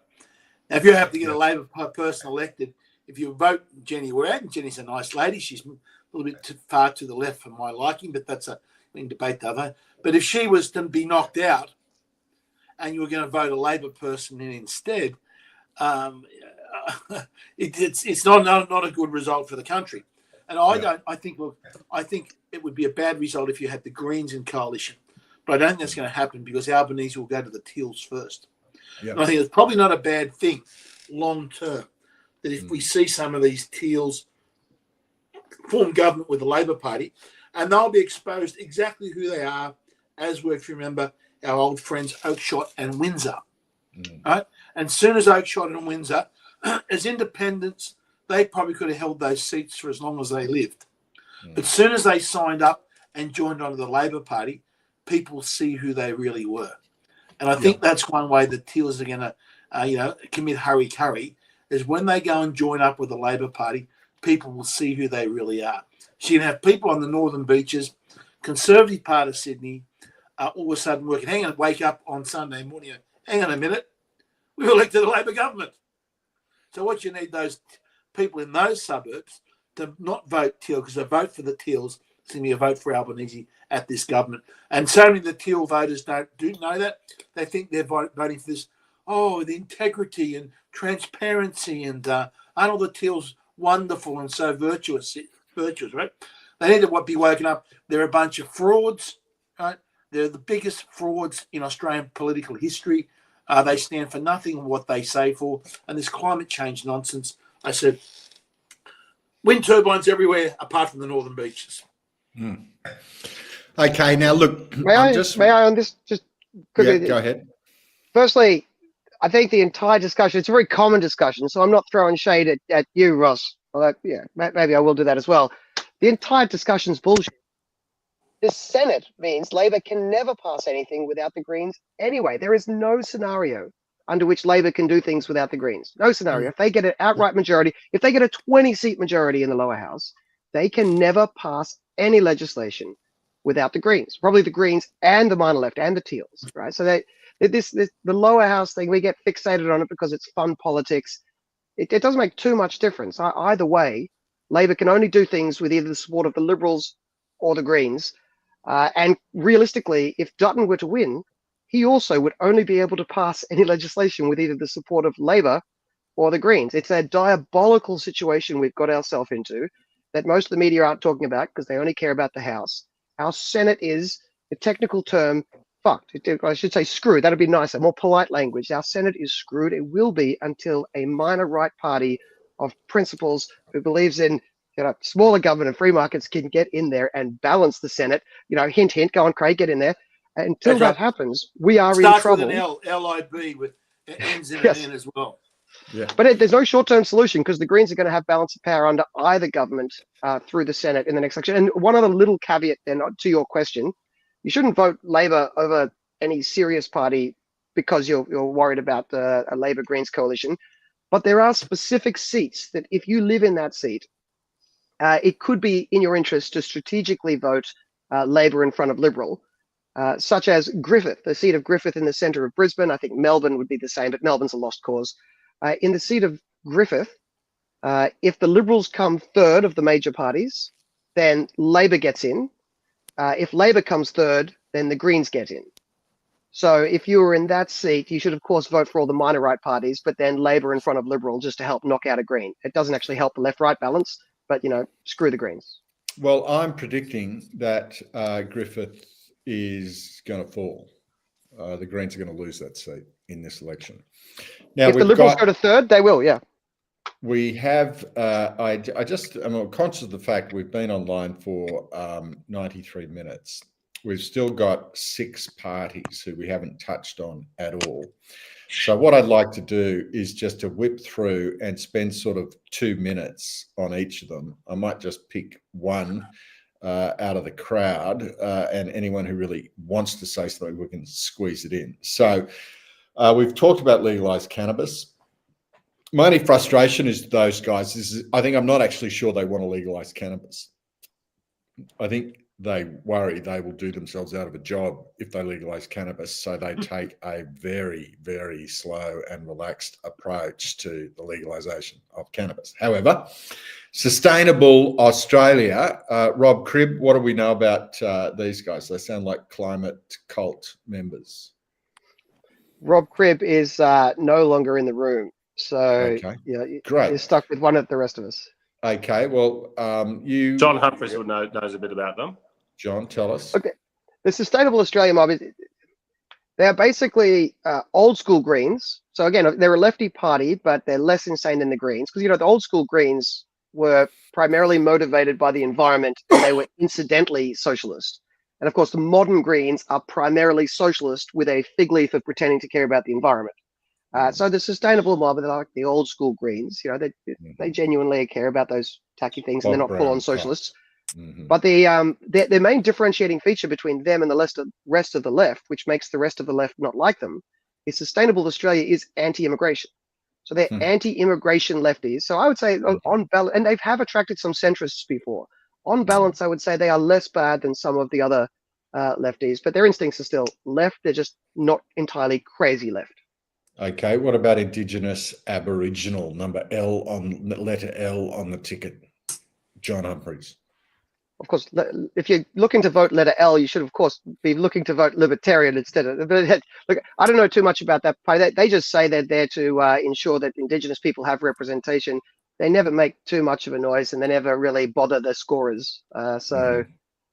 Now, if you have to get a Labor person elected, if you vote Jenny Ward, and Jenny's a nice lady, she's a little bit too far to the left for my liking, but that's a debate though. But if she was to be knocked out, and you were going to vote a Labor person in instead, it's not a good result for the country. And I think it would be a bad result if you had the Greens in coalition. But I don't think that's going to happen because Albanese will go to the Teals first. Yeah. And I think it's probably not a bad thing long term that if we see some of these Teals form government with the Labor Party, and they'll be exposed exactly who they are, as we, if you remember, our old friends Oakeshott and Windsor. Right? And as soon as Oakeshott and Windsor, as independents, they probably could have held those seats for as long as they lived. But as soon as they signed up and joined onto the Labor Party, people see who they really were. And I think that's one way the Teals are going to, commit hurry-curry, is when they go and join up with the Labor Party, people will see who they really are. So you can have people on the northern beaches, conservative part of Sydney, all of a sudden wake up on Sunday morning, hang on a minute, we've elected a Labor government. So what you need those people in those suburbs to not vote Teal, because they vote for the Teals, it's going to be a vote for Albanese at this government. And so many of the Teal voters do know that. They think they're voting for this, the integrity and transparency and aren't all the Teals wonderful and so virtuous, right? They need to be woken up. They're a bunch of frauds, right? They're the biggest frauds in Australian political history. They stand for nothing of what they say for. And this climate change nonsense, I said, wind turbines everywhere apart from the northern beaches. Okay, now look, may I on this just quickly? Yeah, go ahead. Firstly, I think the entire discussion, it's a very common discussion, so I'm not throwing shade at you, Ross. Although, maybe I will do that as well. The entire discussion's bullshit. The Senate means Labor can never pass anything without the Greens anyway. There is no scenario under which Labor can do things without the Greens. No scenario. If they get an outright majority, if they get a 20-seat majority in the lower house, they can never pass any legislation without the Greens. Probably the Greens and the minor left and the Teals, right? So the lower house thing, we get fixated on it because it's fun politics. It doesn't make too much difference. Either way, Labor can only do things with either the support of the Liberals or the Greens. And realistically, if Dutton were to win, he also would only be able to pass any legislation with either the support of Labor or the Greens. It's a diabolical situation we've got ourselves into that most of the media aren't talking about because they only care about the House. Our Senate is, the technical term, fucked. I should say screwed. That'd be nicer, more polite language. Our Senate is screwed. It will be until a minor right party of principles who believes in smaller government and free markets can get in there and balance the Senate. Hint, hint, go on, Craig, get in there. Until that happens, we are in trouble. Starts with an L, L-I-B, with ends in an N as well. Yeah. But there's no short-term solution because the Greens are going to have balance of power under either government through the Senate in the next election. And one other little caveat then to your question, you shouldn't vote Labor over any serious party because you're worried about a Labor-Greens coalition. But there are specific seats that if you live in that seat, it could be in your interest to strategically vote Labor in front of Liberal, such as Griffith, the seat of Griffith in the centre of Brisbane. I think Melbourne would be the same, but Melbourne's a lost cause. In the seat of Griffith, if the Liberals come third of the major parties, then Labor gets in. If Labor comes third, then the Greens get in. So if you were in that seat, you should, of course, vote for all the minor right parties, but then Labor in front of Liberal just to help knock out a Green. It doesn't actually help the left-right balance, but, screw the Greens. Well, I'm predicting that Griffith is going to fall. The Greens are going to lose that seat in this election. Now, if the Liberals go to third, they will, yeah. We have, I'm conscious of the fact we've been online for 93 minutes. We've still got 6 parties who we haven't touched on at all. So what I'd like to do is just to whip through and spend sort of 2 minutes on each of them. I might just pick one out of the crowd, and anyone who really wants to say something, we can squeeze it in. So we've talked about legalized cannabis. My only frustration is those guys I think I'm not actually sure they want to legalize cannabis. I think they worry they will do themselves out of a job if they legalize cannabis. So they take a very, very slow and relaxed approach to the legalization of cannabis. However, Sustainable Australia, Rob Cribb, what do we know about these guys? They sound like climate cult members. Rob Cribb is no longer in the room. So okay. Great. You're stuck with one of the rest of us. Okay, well, John Humphreys knows a bit about them. John, tell us. Okay. the Sustainable Australia mob is they're basically old school Greens. So again, they're a lefty party, but they're less insane than the Greens because the old school Greens were primarily motivated by the environment and they were incidentally socialist. And of course, the modern Greens are primarily socialist with a fig leaf of pretending to care about the environment. So the Sustainable mob, they're like the old school Greens. They genuinely care about those tacky things, and they're not full on socialists. But their main differentiating feature between them and the rest of the left, which makes the rest of the left not like them, is Sustainable Australia is anti-immigration. So they're anti-immigration lefties. So I would say on balance, and they have attracted some centrists before. On balance, I would say they are less bad than some of the other lefties, but their instincts are still left. They're just not entirely crazy left. Okay, what about Indigenous Aboriginal, letter L on the ticket? John Humphreys. Of course, if you're looking to vote letter L, you should, of course, be looking to vote Libertarian instead of. But look, I don't know too much about that party. They just say they're there to ensure that Indigenous people have representation. They never make too much of a noise, and they never really bother the scorers. So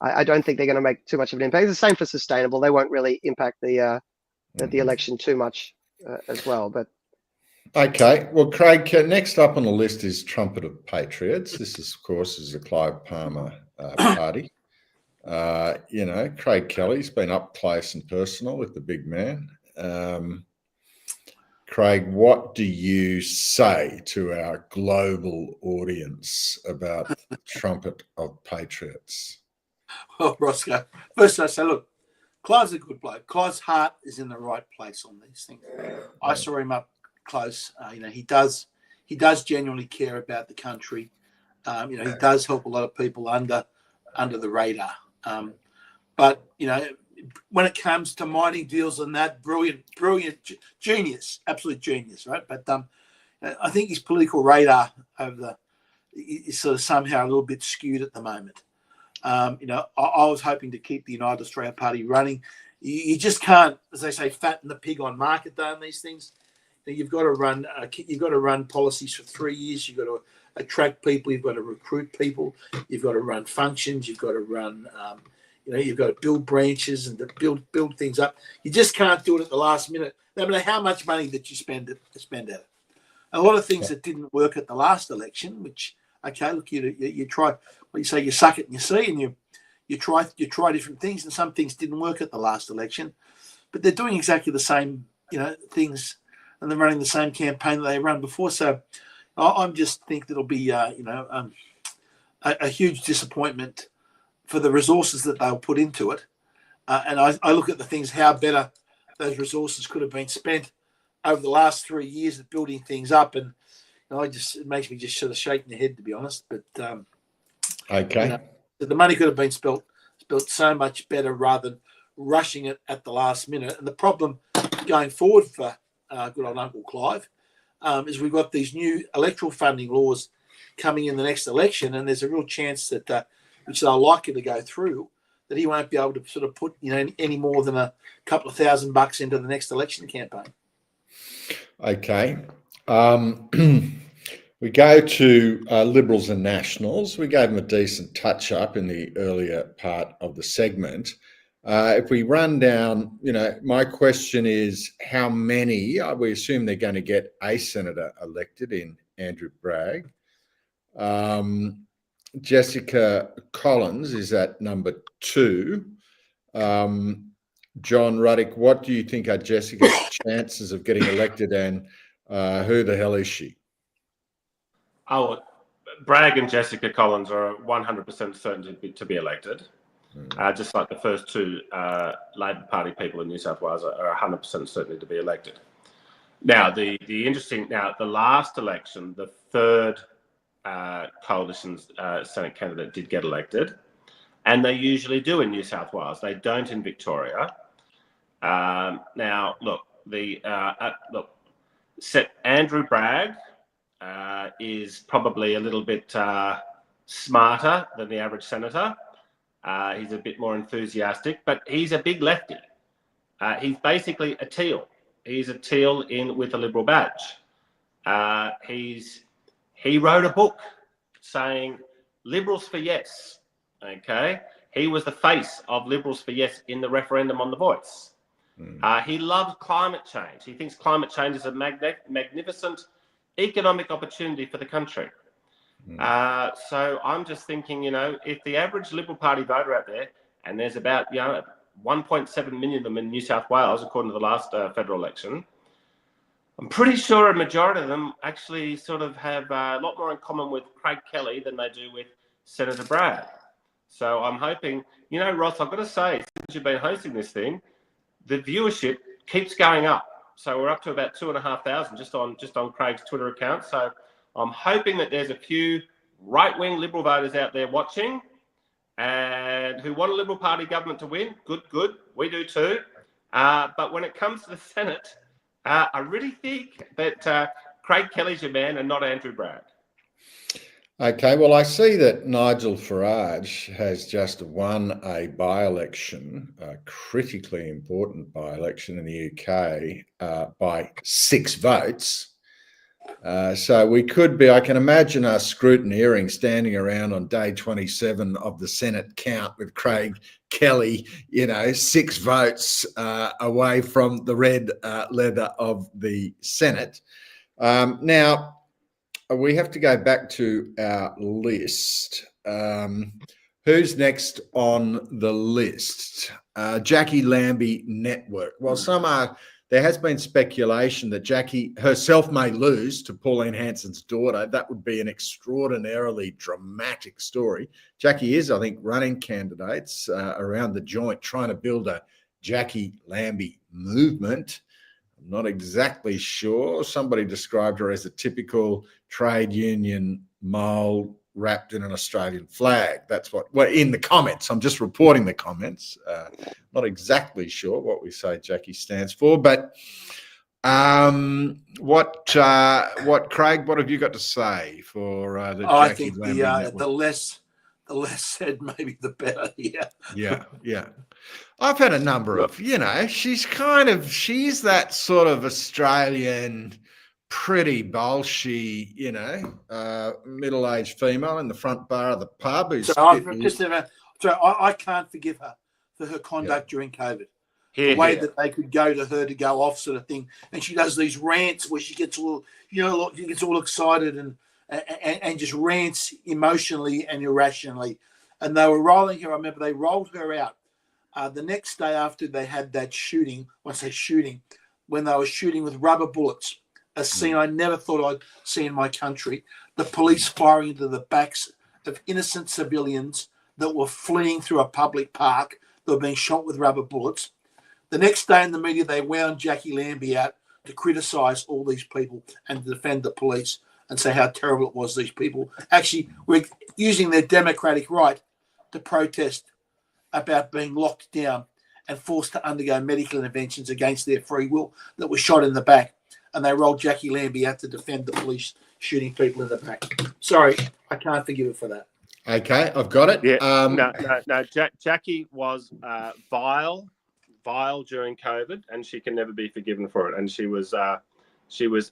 I don't think they're going to make too much of an impact. It's the same for Sustainable. They won't really impact the election too much as well. But okay, well, Craig, next up on the list is Trumpet of Patriots. This is, of course, is the Clive Palmer party. Craig Kelly's been up close and personal with the big man. Craig, what do you say to our global audience about the Trumpet of Patriots? Well, Roscoe, first I say, look, Clive's a good bloke. Clive's heart is in the right place on these things. I saw him up close. He does genuinely care about the country. He does help a lot of people under the radar. But when it comes to mining deals and that, brilliant genius, absolute genius, right? But I think his political radar is sort of somehow a little bit skewed at the moment. I was hoping to keep the United Australia Party running. You just can't, as they say, fatten the pig on market day on these things. You've got to run policies for 3 years. You've got to attract people. You've got to recruit people. You've got to run functions. You've got to run. You've got to build branches and to build things up. You just can't do it at the last minute, no matter how much money that you spend at it. A lot of things that didn't work at the last election, which look, you try. Well, you say you suck it and you see, and you try different things, and some things didn't work at the last election, but they're doing exactly the same things, and they're running the same campaign that they run before. So I just think that'll be a huge disappointment for the resources that they'll put into it, and I look at the things how better those resources could have been spent over the last 3 years of building things up, and it makes me just sort of shaking the head, to be honest. But the money could have been spent so much better rather than rushing it at the last minute. And the problem going forward for good old Uncle Clive is we've got these new electoral funding laws coming in the next election, and there's a real chance that which they're likely to go through, that he won't be able to sort of put any more than a couple of $1,000 into the next election campaign. Okay. We go to Liberals and Nationals. We gave them a decent touch-up in the earlier part of the segment. If we run down, my question is how many, we assume they're going to get a senator elected in Andrew Bragg. Jessica Collins is at number 2. John Ruddick, what do you think are Jessica's chances of getting elected, and who the hell is she? Oh, Bragg and Jessica Collins are 100% certain to be elected, just like the first 2 Labor Party people in New South Wales are 100% certain to be elected. Now, the last election, the third coalition's Senate candidate did get elected, and they usually do in New South Wales. They don't in Victoria. Now, look, Andrew Bragg is probably a little bit smarter than the average senator. He's a bit more enthusiastic, but he's a big lefty. He's basically a teal. He's a teal with a Liberal badge. He wrote a book saying Liberals for yes. Okay, He was the face of Liberals for Yes in the referendum on the Voice. He loves climate change. He thinks climate change is a magnificent economic opportunity for the country. So I'm just thinking, you know, if the average Liberal Party voter out there, and there's about, you know, 1.7 million of them in New South Wales, according to the last federal election, I'm pretty sure a majority of them actually sort of have a lot more in common with Craig Kelly than they do with Senator Bragg. So I'm hoping, you know, Ross, I've got to say, since you've been hosting this thing, the viewership keeps going up. So we're up to about 2,500 just on Craig's Twitter account. So I'm hoping that there's a few right-wing Liberal voters out there watching and who want a Liberal Party government to win. Good. We do too. But when it comes to the Senate, I really think that Craig Kelly's your man and not Andrew Bragg. Okay, well, I see that Nigel Farage has just won a by-election, a critically important by-election in the UK by 6 votes. So we could be, I can imagine us scrutineering standing around on day 27 of the Senate count with Craig Kelly, you know, 6 votes away from the red leather of the Senate. Now, we have to go back to our list. Who's next on the list? Jackie Lambie Network. Well, there has been speculation that Jackie herself may lose to Pauline Hanson's daughter. That would be an extraordinarily dramatic story. Jackie is, I think, running candidates around the joint, trying to build a Jackie Lambie movement. I'm not exactly sure. Somebody described her as a typical trade union mole wrapped in an Australian flag. That's what, well, in the comments. I'm just reporting the comments. Not exactly sure what we say Jackie stands for, but what Craig, what have you got to say for the Jackie I think Lambie Network? the less said, maybe the better. Yeah. I've had a number of, you know, she's that sort of Australian, pretty bolshy, you know, middle-aged female in the front bar of the pub. I can't forgive her for her conduct during COVID. The way that they could go to her to go off, sort of thing, and she does these rants where she gets all, you know, she gets all excited and just rants emotionally and irrationally. And they were rolling her. I remember they rolled her out the next day after they had that shooting. When they were shooting with rubber bullets, a scene I never thought I'd see in my country. The police firing into the backs of innocent civilians that were fleeing through a public park. They were being shot with rubber bullets. The next day in the media, they wound Jackie Lambie out to criticise all these people and to defend the police and say how terrible it was these people actually were using their democratic right to protest about being locked down and forced to undergo medical interventions against their free will that were shot in the back. And they rolled Jackie Lambie out to defend the police shooting people in the back. Sorry, I can't forgive her for that. Okay, I've got it. Yeah, no. Jackie was vile during COVID, and she can never be forgiven for it. And she was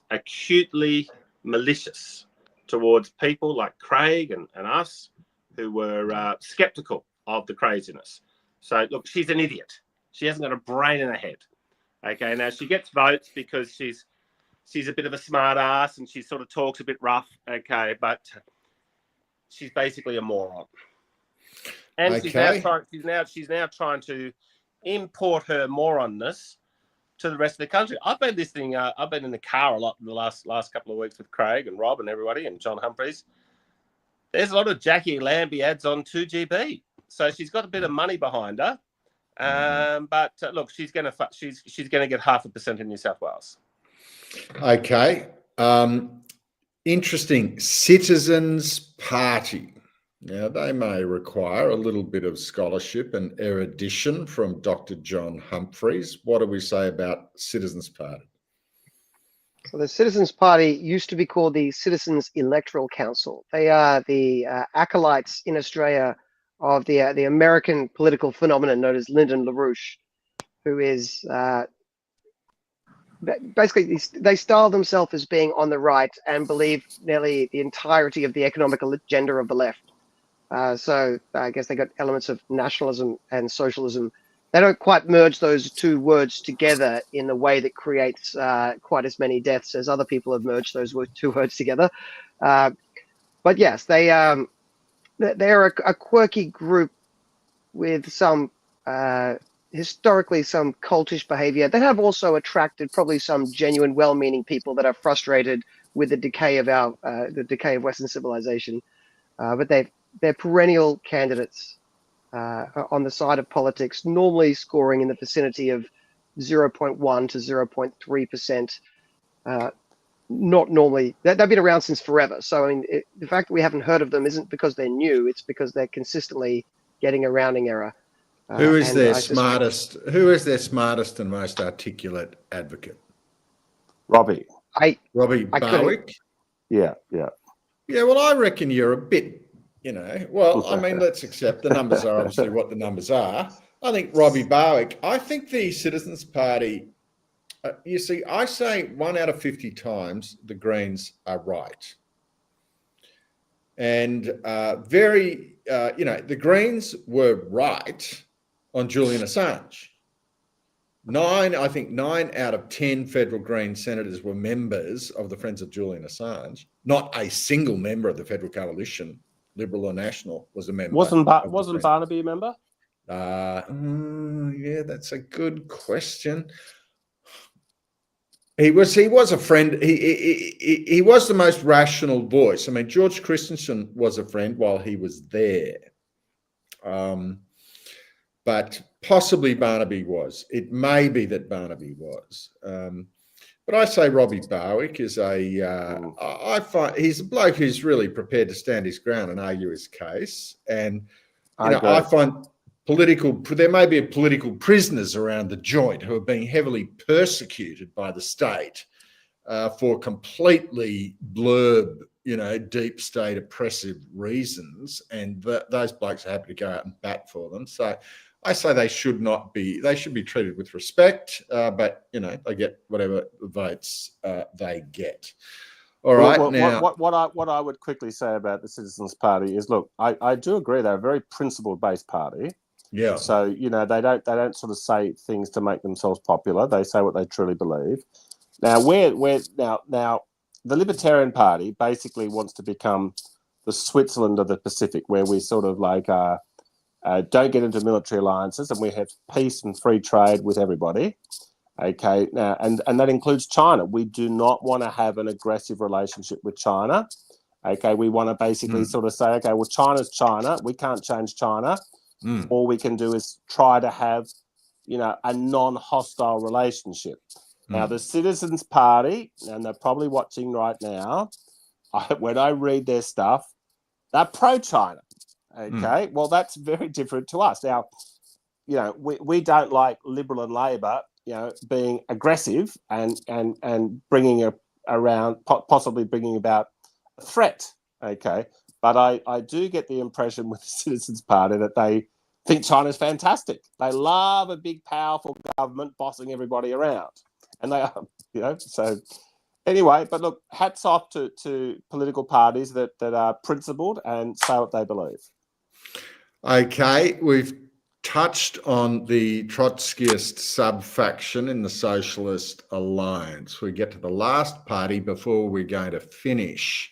acutely malicious towards people like Craig and us who were skeptical of the craziness. So look, she's an idiot. She hasn't got a brain in her head. Okay, now she gets votes because she's a bit of a smart ass and she sort of talks a bit rough. Okay, but she's basically a moron. And okay. she's now trying to import her moronness to the rest of the country. I've been listening. I've been in the car a lot in the last couple of weeks with Craig and Rob and everybody and John Humphreys. There's a lot of Jackie Lambie ads on 2GB, so she's got a bit of money behind her. But look, she's going to get 0.5% in New South Wales. Okay. Interesting. Citizens Party. Now, they may require a little bit of scholarship and erudition from Dr. John Humphreys. What do we say about Citizens Party? So the Citizens Party used to be called the Citizens Electoral Council. They are the acolytes in Australia of the American political phenomenon known as Lyndon LaRouche, who is basically, they style themselves as being on the right and believe nearly the entirety of the economic agenda of the left. So I guess they got elements of nationalism and socialism. They don't quite merge those two words together in the way that creates quite as many deaths as other people have merged those two words together. But yes, they're a quirky group with some historically some cultish behavior that have also attracted probably some genuine, well-meaning people that are frustrated with the decay of Western civilization. But they're perennial candidates on the side of politics, normally scoring in the vicinity of 0.1 to 0.3%. Not normally, they've been around since forever. So I mean, the fact that we haven't heard of them isn't because they're new; it's because they're consistently getting a rounding error. Who is their smartest? Who is their smartest and most articulate advocate? Robbie Barwick. Yeah. Well, I reckon you're a bit. Well, I mean, let's accept the numbers are obviously what the numbers are. I think Robbie Barwick. I think the Citizens Party. You see, I say 1 out of 50 times the Greens are right. And the Greens were right on Julian Assange. 9 out of 10 federal Green senators were members of the Friends of Julian Assange. Not a single member of the Federal Coalition, Liberal or National, was a member. Wasn't Barnaby a member? Yeah, that's a good question. He was a friend. He was the most rational voice. I mean, George Christensen was a friend while he was there, but possibly Barnaby was. It may be that Barnaby was, but I say Robbie Barwick is I find he's a bloke who's really prepared to stand his ground and argue his case, and I find. There may be political prisoners around the joint who are being heavily persecuted by the state for completely blurb, deep state oppressive reasons, and those blokes are happy to go out and bat for them. So I say they should be treated with respect, but they get whatever votes they get. All right. Now, what I would quickly say about the Citizens Party is, look, I do agree they're a very principle-based party. Yeah. So they don't sort of say things to make themselves popular. They say what they truly believe. Now now the Libertarian Party basically wants to become the Switzerland of the Pacific, where we sort of like don't get into military alliances and we have peace and free trade with everybody. Okay. Now and that includes China. We do not want to have an aggressive relationship with China. Okay. We want to basically sort of say, okay, well, China's China. We can't change China. All we can do is try to have, a non-hostile relationship. Now, the Citizens Party, and they're probably watching right now, when I read their stuff, they're pro-China. Okay, well, that's very different to us. Now, we don't like Liberal and Labor, being aggressive and bringing possibly bringing about a threat. Okay. But I do get the impression with the Citizens Party that they think China's fantastic. They love a big, powerful government bossing everybody around. And they are, so anyway, but look, hats off to political parties that are principled and say what they believe. Okay, we've touched on the Trotskyist sub-faction in the Socialist Alliance. We get to the last party before we're going to finish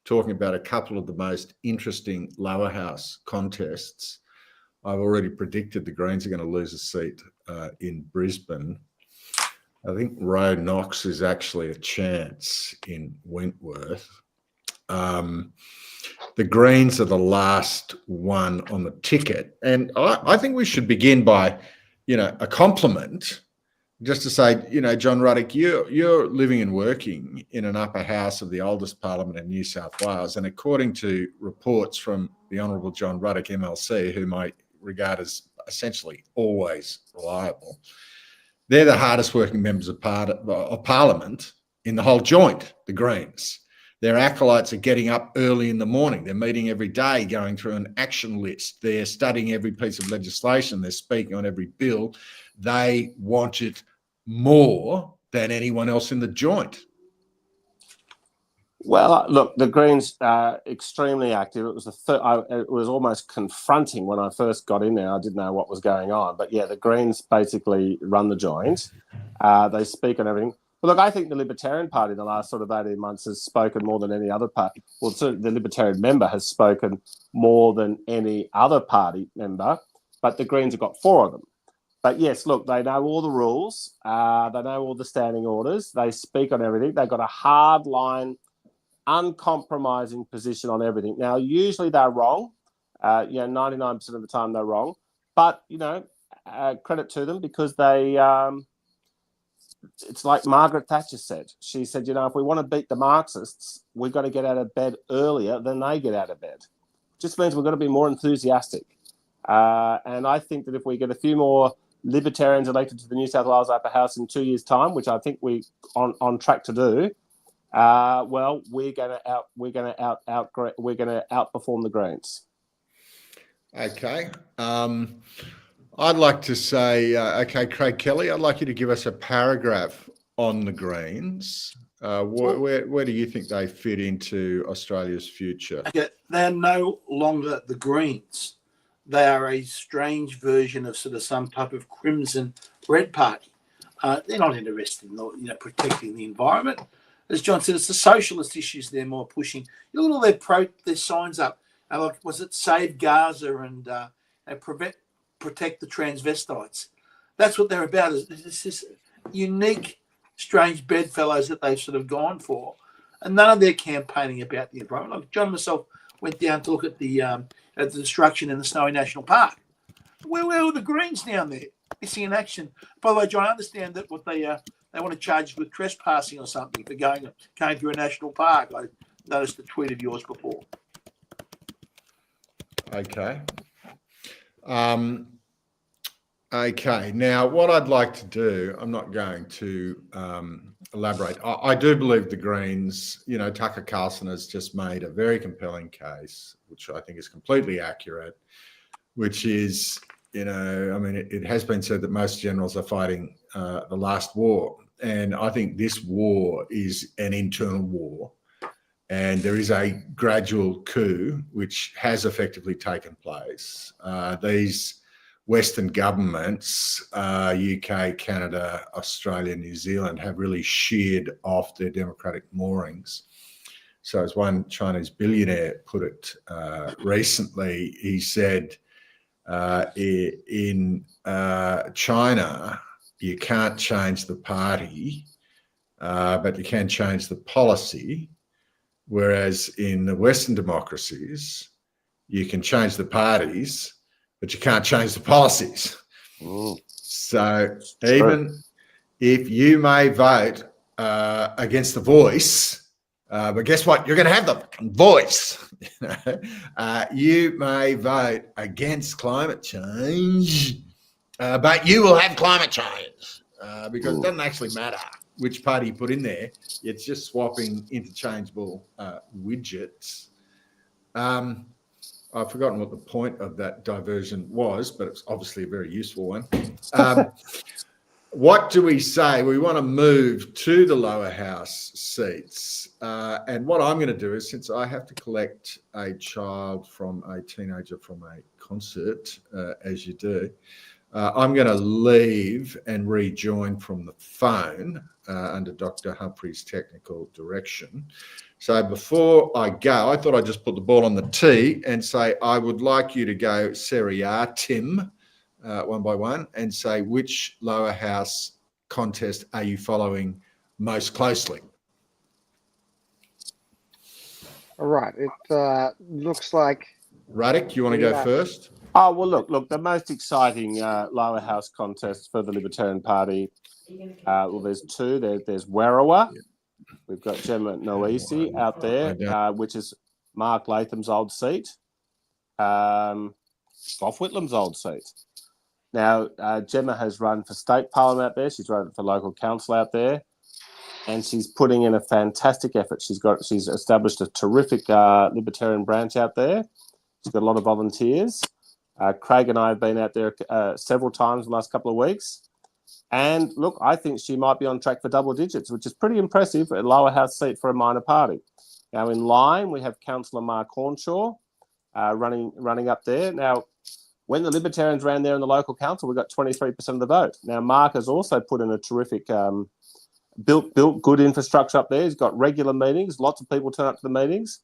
talking about a couple of the most interesting lower house contests. I've already predicted the Greens are going to lose a seat in Brisbane. I think Roe Knox is actually a chance in Wentworth. The Greens are the last one on the ticket. And I think we should begin by, a compliment. Just to say, John Ruddick, you're living and working in an upper house of the oldest parliament in New South Wales. And according to reports from the Honourable John Ruddick, MLC, whom I regard as essentially always reliable, they're the hardest working members of parliament in the whole joint, the Greens. Their acolytes are getting up early in the morning. They're meeting every day, going through an action list. They're studying every piece of legislation. They're speaking on every bill. They want it more than anyone else in the joint. Well, look, the Greens are extremely active. It was it was almost confronting when I first got in there. I didn't know what was going on, but yeah, the Greens basically run the joint. They speak on everything. But look, I think the Libertarian Party in the last sort of 18 months has spoken more than any other party. Well, the Libertarian member has spoken more than any other party member, but the Greens have got 4 of them. But yes, look, they know all the rules. They know all the standing orders. They speak on everything. They've got a hard line, uncompromising position on everything. Now, usually they're wrong. 99% of the time they're wrong. But, credit to them because they... it's like Margaret Thatcher said. She said, if we want to beat the Marxists, we've got to get out of bed earlier than they get out of bed. Just means we've got to be more enthusiastic. And I think that if we get a few more Libertarians elected to the New South Wales Upper House in 2 years' time, which I think we're on track to do, we're going to outperform the Greens. Okay. I'd like to say, Craig Kelly, I'd like you to give us a paragraph on the Greens. Where do you think they fit into Australia's future? Okay, they're no longer the Greens. They are a strange version of sort of some type of crimson red party. They're not interested in protecting the environment. As John said, it's the socialist issues they're more pushing. You look at all their signs up. Was it Save Gaza and protect the transvestites? That's what they're about. It's this unique, strange bedfellows that they've sort of gone for. And none of their campaigning about the environment. Like John and myself went down to look at the destruction in the Snowy National Park. Where were the Greens down there? Missing in action. By the way, John, I understand that what they want to charge with trespassing or something for going through a national park. I noticed a tweet of yours before. Okay. Okay. Now, what I'd like to do, I'm not going to elaborate. I do believe the Greens, Tucker Carlson has just made a very compelling case, which I think is completely accurate, which is, it has been said that most generals are fighting the last war. And I think this war is an internal war. And there is a gradual coup which has effectively taken place. These Western governments, UK, Canada, Australia, New Zealand, have really sheared off their democratic moorings. So as one Chinese billionaire put it recently, he said, in China, you can't change the party, but you can change the policy. Whereas in the Western democracies, you can change the parties, but you can't change the policies. Ooh. So even if you may vote against the voice, but guess what? You're going to have the voice. You may vote against climate change, but you will have climate change because it doesn't actually matter which party you put in there. It's just swapping interchangeable widgets. I've forgotten what the point of that diversion was, but it's obviously a very useful one. What do we say? We want to move to the lower house seats. And what I'm going to do is, since I have to collect a teenager from a concert, as you do, I'm going to leave and rejoin from the phone under Dr. Humphreys' technical direction. So before I go, I thought I'd just put the ball on the tee and say, I would like you to go Serie A, Tim, one by one, and say which lower house contest are you following most closely? All right. It looks like... Ruddick, you want to go first? Oh, well, look, the most exciting lower house contest for the Libertarian Party, there's 2. There's Werriwa. Yeah. We've got Gemma Noisi out there, which is Mark Latham's old seat, Gough Whitlam's old seat. Now, Gemma has run for state parliament out there. She's run for local council out there, and she's putting in a fantastic effort. She's established a terrific Libertarian branch out there. She's got a lot of volunteers. Craig and I have been out there several times in the last couple of weeks. And look, I think she might be on track for double digits, which is pretty impressive, a lower house seat for a minor party. Now in Lyme, we have Councillor Mark Hornshaw running up there. Now, when the Libertarians ran there in the local council, we got 23% of the vote. Now, Mark has also put in a terrific, built good infrastructure up there. He's got regular meetings. Lots of people turn up to the meetings.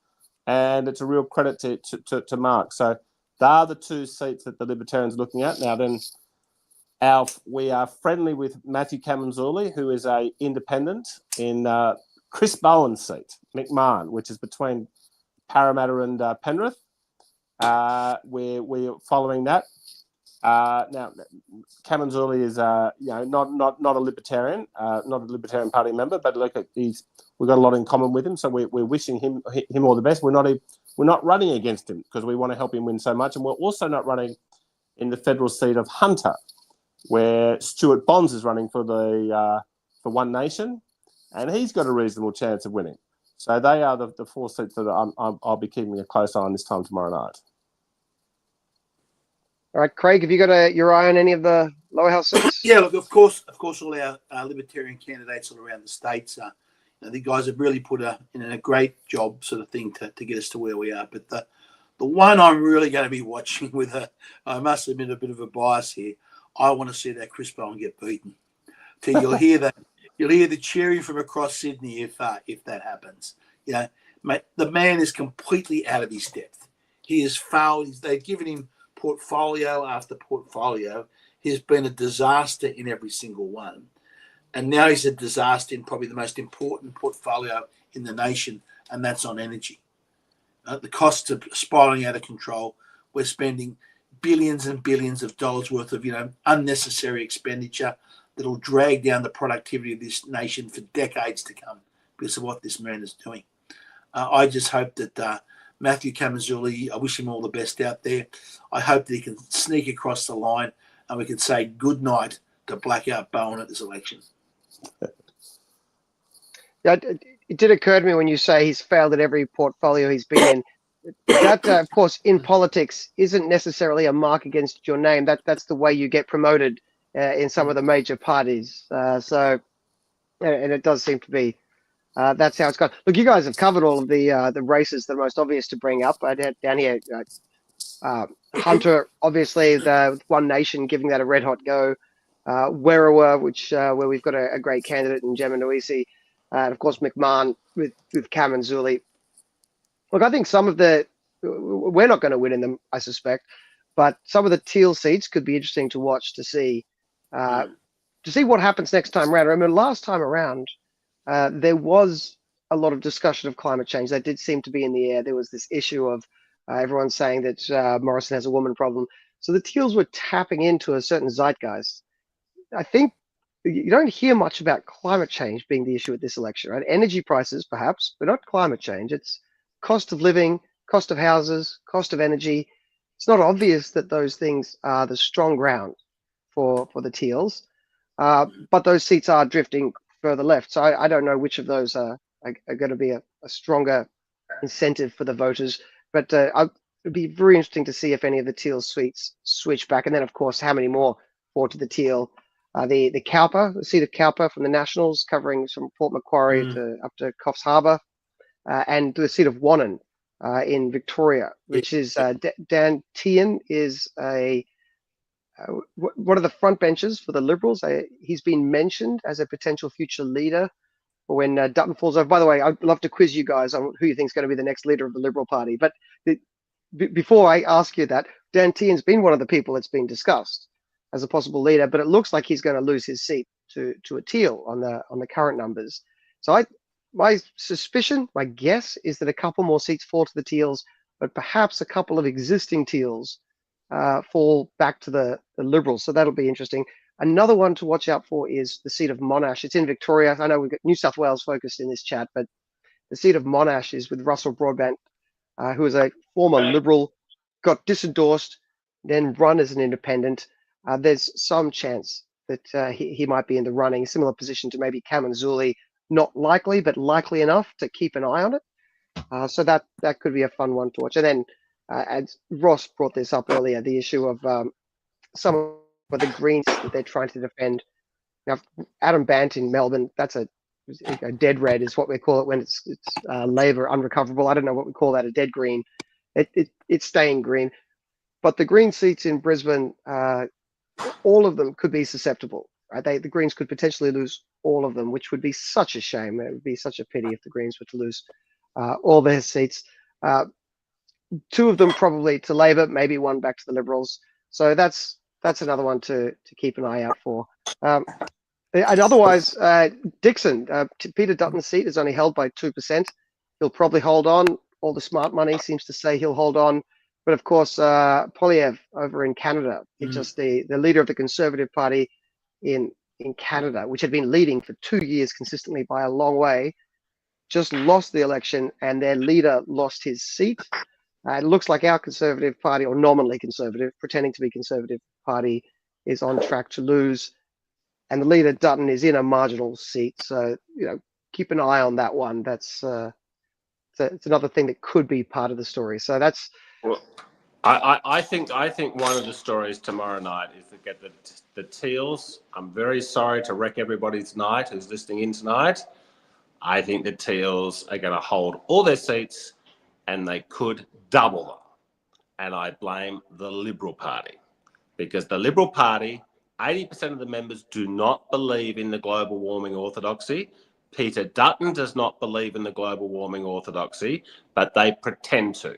And it's a real credit to Mark. So they are the two seats that the Libertarians are looking at. Now, then, we are friendly with Matthew Camanzuli, who is a independent in Chris Bowen's seat, McMahon, which is between Parramatta and Penrith. We're following that. Now, Camanzuli is not a libertarian, not a Libertarian Party member, but look, we've got a lot in common with him, so we're wishing him all the best. We're not running against him because we want to help him win so much, and we're also not running in the federal seat of Hunter, where Stuart Bonds is running for for One Nation, and he's got a reasonable chance of winning. So they are the four seats that I'll be keeping a close eye on this time tomorrow night. All right, Craig, have you got your eye on any of the lower house seats? Yeah, look, of course, all our Libertarian candidates all around the states, the guys have really put in a great job, sort of thing, to get us to where we are. But the one I'm really going to be watching with I must admit, a bit of a bias here. I want to see that Chris Bowen get beaten. You'll hear the cheering from across Sydney if that happens. You know, mate, the man is completely out of his depth. He has failed. They've given him portfolio after portfolio. He's been a disaster in every single one. And now he's a disaster in probably the most important portfolio in the nation, and that's on energy. The costs are spiraling out of control. We're spending billions and billions of dollars worth of unnecessary expenditure that'll drag down the productivity of this nation for decades to come because of what this man is doing. I just hope that Matthew Camanzuli, I wish him all the best out there. I hope that he can sneak across the line and we can say good night to Blackout Bowen at this election. Yeah, it did occur to me when you say he's failed at every portfolio he's been in. That, of course, in politics isn't necessarily a mark against your name. That's the way you get promoted in some of the major parties. And it does seem to be that's how it's gone. Look, you guys have covered all of the races that are most obvious to bring up. I had down here Hunter, obviously, the One Nation giving that a red hot go. Werriwa, where we've got a great candidate in Gemma Nuisi, and of course McMahon with Camanzuli. Look, I think some of we're not going to win in them, I suspect, but some of the teal seats could be interesting to watch to see what happens next time around. I remember last time around, there was a lot of discussion of climate change. That did seem to be in the air. There was this issue of everyone saying that Morrison has a woman problem. So the teals were tapping into a certain zeitgeist. I think you don't hear much about climate change being the issue at this election, right? Energy prices, perhaps, but not climate change. It's cost of living, cost of houses, cost of energy. It's not obvious that those things are the strong ground for the teals, but those seats are drifting further left. So I don't know which of those are going to be a stronger incentive for the voters, but it'd be very interesting to see if any of the teal seats switch back. And then, of course, how many more fall to the teal. The Cowper, the seat of Cowper from the Nationals, covering from Port Macquarie up to Coffs Harbour, and the seat of Wannon in Victoria, which is Dan Tehan is one of the front benchers for the Liberals. He's been mentioned as a potential future leader when Dutton falls over. By the way, I'd love to quiz you guys on who you think is going to be the next leader of the Liberal Party. But before I ask you that, Dan Tehan's been one of the people that's been discussed as a possible leader, but it looks like he's going to lose his seat to a teal on the current numbers. So my suspicion, my guess, is that a couple more seats fall to the teals, but perhaps a couple of existing teals fall back to the Liberals. So that'll be interesting. Another one to watch out for is the seat of Monash. It's in Victoria. I know we've got New South Wales focused in this chat, but the seat of Monash is with Russell Broadbent, who is a former Liberal, got disendorsed, then run as an independent. There's some chance that he might be in the running, similar position to maybe Camanzuli. Not likely, but likely enough to keep an eye on it. So that could be a fun one to watch. And then, as Ross brought this up earlier, the issue of some of the Greens that they're trying to defend. Now, Adam Bant in Melbourne, that's a dead red is what we call it when it's Labor unrecoverable. I don't know what we call that, a dead green. It's staying green. But the green seats in Brisbane, all of them could be susceptible. Right? The Greens could potentially lose all of them, which would be such a shame. It would be such a pity if the Greens were to lose all their seats. Two of them probably to Labor, maybe one back to the Liberals. So that's another one to keep an eye out for. And otherwise, Dixon, Peter Dutton's seat is only held by 2%. He'll probably hold on. All the smart money seems to say he'll hold on. But of course, Poilievre over in Canada, just the leader of the Conservative Party in Canada, which had been leading for 2 years consistently by a long way, just lost the election and their leader lost his seat. It looks like our Conservative Party, or nominally Conservative, pretending to be Conservative Party, is on track to lose. And the leader, Dutton, is in a marginal seat. So, keep an eye on that one. That's it's another thing that could be part of the story. So that's... Well, I think one of the stories tomorrow night is to get the Teals. I'm very sorry to wreck everybody's night who's listening in tonight. I think the Teals are going to hold all their seats and they could double them. And I blame the Liberal Party because the Liberal Party, 80% of the members do not believe in the global warming orthodoxy. Peter Dutton does not believe in the global warming orthodoxy, but they pretend to.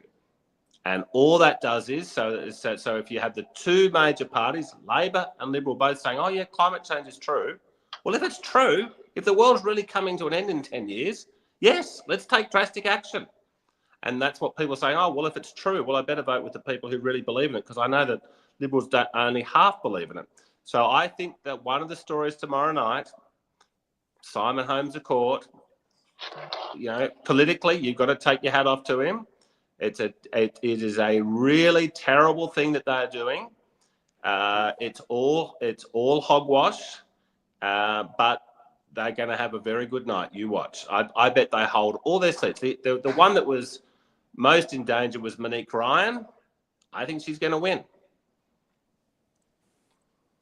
And all that does is, so if you have the two major parties, Labor and Liberal, both saying, oh yeah, climate change is true. Well, if it's true, if the world's really coming to an end in 10 years, yes, let's take drastic action. And that's what people are saying, oh, well, if it's true, well, I better vote with the people who really believe in it, because I know that Liberals don't only half believe in it. So I think that one of the stories tomorrow night, Simon Holmes of Court, politically, you've got to take your hat off to him. It is a really terrible thing that they're doing. It's all hogwash, but they're going to have a very good night. You watch. I bet they hold all their seats. The one that was most in danger was Monique Ryan. I think she's going to win.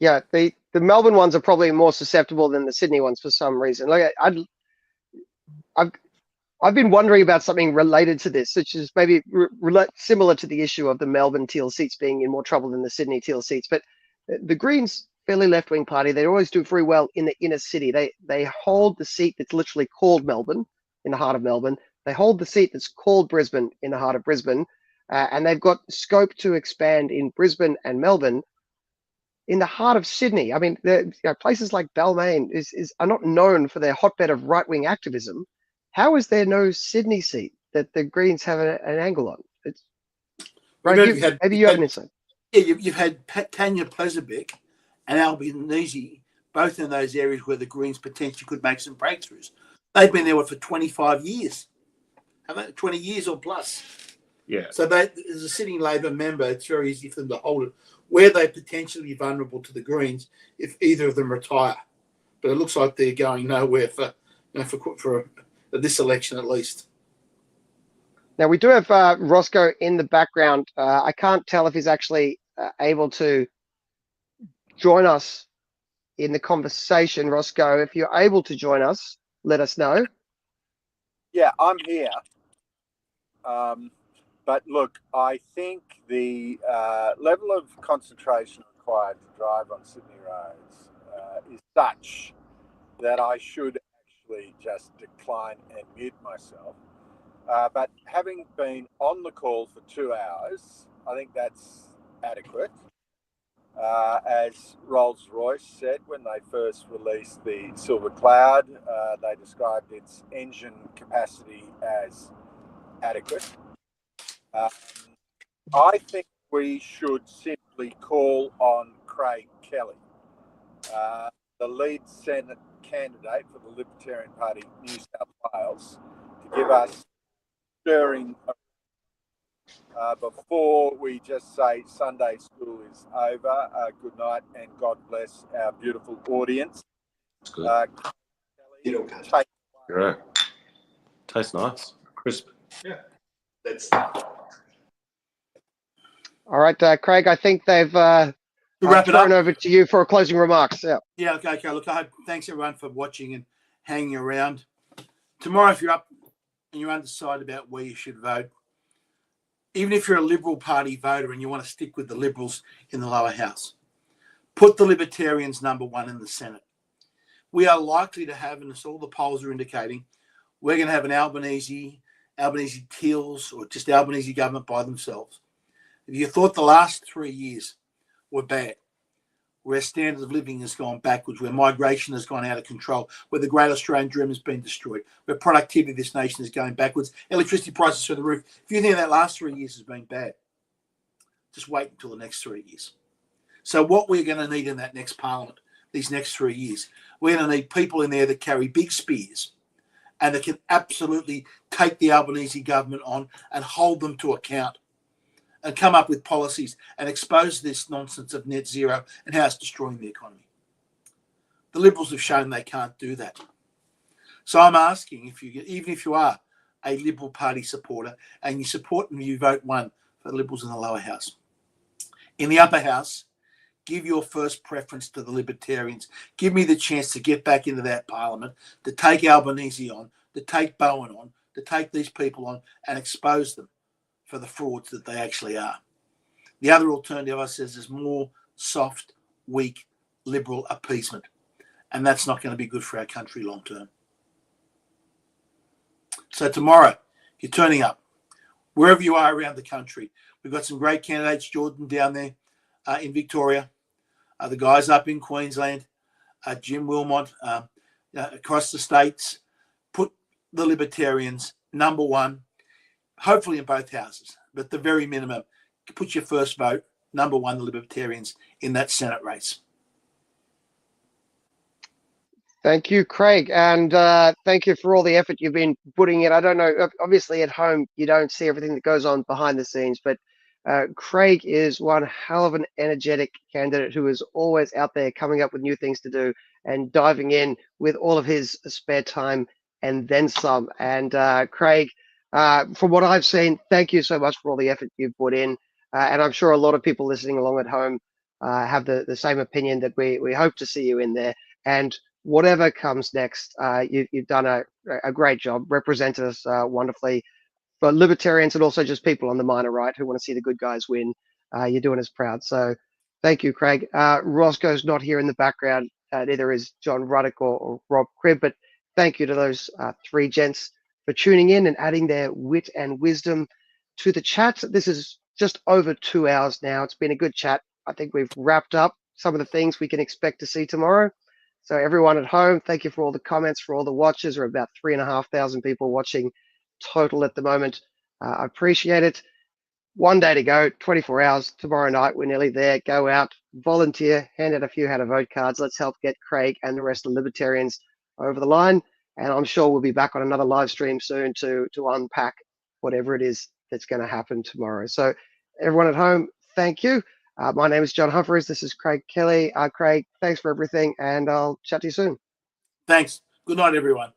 Yeah, the Melbourne ones are probably more susceptible than the Sydney ones for some reason. Like I've been wondering about something related to this, which is maybe similar to the issue of the Melbourne Teal seats being in more trouble than the Sydney Teal seats. But the Greens, fairly left-wing party, they always do very well in the inner city. They hold the seat that's literally called Melbourne, in the heart of Melbourne. They hold the seat that's called Brisbane, in the heart of Brisbane. And they've got scope to expand in Brisbane and Melbourne, in the heart of Sydney. I mean, places like Balmain are not known for their hotbed of right-wing activism. How is there no Sydney seat that the Greens have an angle on? Maybe you have an insight. Yeah, you've had Tanya Plezovic and Albanese, both in those areas where the Greens potentially could make some breakthroughs. They've been there for 25 years, haven't they? 20 years or plus. Yeah. So as a sitting Labor member, it's very easy for them to hold it. Where they're potentially vulnerable to the Greens if either of them retire. But it looks like they're going nowhere for this election at least. Now, we do have Roscoe in the background. I can't tell if he's actually able to join us in the conversation. Roscoe, if you're able to join us, let us know. Yeah, I'm here. But look, I think the level of concentration required to drive on Sydney roads is such that I should actually just decline and mute myself. But having been on the call for 2 hours, I think that's adequate. As Rolls-Royce said when they first released the Silver Cloud, they described its engine capacity as adequate. I think we should simply call on Craig Kelly, the lead Senate candidate for the Libertarian Party New South Wales, to give us stirring before we just say Sunday school is over. Good night and God bless our beautiful audience. That's good. Kelly, Great. Tastes nice. Crisp. Yeah. That's... All right, Craig, I think they've To wrap it up, thrown over to you for closing remarks. Yeah. Yeah, okay. Look, thanks everyone for watching and hanging around. Tomorrow, if you're up and you're undecided about where you should vote, even if you're a Liberal Party voter and you want to stick with the Liberals in the lower house, put the Libertarians number one in the Senate. We are likely to have, and as all the polls are indicating, we're going to have an Albanese Teals, or just Albanese government by themselves. If you thought the last 3 years were bad, where standard of living has gone backwards, where migration has gone out of control, where the great Australian dream has been destroyed, where productivity of this nation is going backwards, electricity prices through the roof. If you think that last 3 years has been bad, just wait until the next 3 years. So what we're going to need in that next parliament, these next 3 years, we're going to need people in there that carry big spears and that can absolutely take the Albanese government on and hold them to account and come up with policies and expose this nonsense of net zero and how it's destroying the economy. The Liberals have shown they can't do that. So I'm asking, even if you are a Liberal Party supporter and you support and you vote one for the Liberals in the lower house, in the upper house, give your first preference to the Libertarians. Give me the chance to get back into that parliament, to take Albanese on, to take Bowen on, to take these people on and expose them for the frauds that they actually are. The other alternative, I says, is more soft, weak, Liberal appeasement. And that's not going to be good for our country long term. So tomorrow, you're turning up. Wherever you are around the country, we've got some great candidates. Jordan down there in Victoria. The guys up in Queensland. Jim Wilmot across the states. Put the Libertarians number one, hopefully in both houses, but the very minimum, put your first vote, number one, the Libertarians in that Senate race. Thank you, Craig, and thank you for all the effort you've been putting in. I don't know, obviously at home you don't see everything that goes on behind the scenes, but Craig is one hell of an energetic candidate who is always out there coming up with new things to do and diving in with all of his spare time and then some. And Craig, from what I've seen, thank you so much for all the effort you've put in. And I'm sure a lot of people listening along at home have the same opinion, that we hope to see you in there. And whatever comes next, you've done a great job, represented us wonderfully. For Libertarians and also just people on the minor right who want to see the good guys win, you're doing us proud. So thank you, Craig. Roscoe's not here in the background. Neither is John Ruddick or Rob Cribb, but thank you to those three gents for tuning in and adding their wit and wisdom to the chat. This is just over 2 hours now. It's been a good chat. I think we've wrapped up some of the things we can expect to see tomorrow. So everyone at home, thank you for all the comments, for all the watches. We're about 3,500 people watching total at the moment. I appreciate it. 1 day to go, 24 hours. Tomorrow night, we're nearly there. Go out, volunteer, hand out a few how to vote cards. Let's help get Craig and the rest of the Libertarians over the line. And I'm sure we'll be back on another live stream soon to unpack whatever it is that's going to happen tomorrow. So everyone at home, thank you. My name is John Humphreys. This is Craig Kelly. Craig, thanks for everything, and I'll chat to you soon. Thanks. Good night, everyone.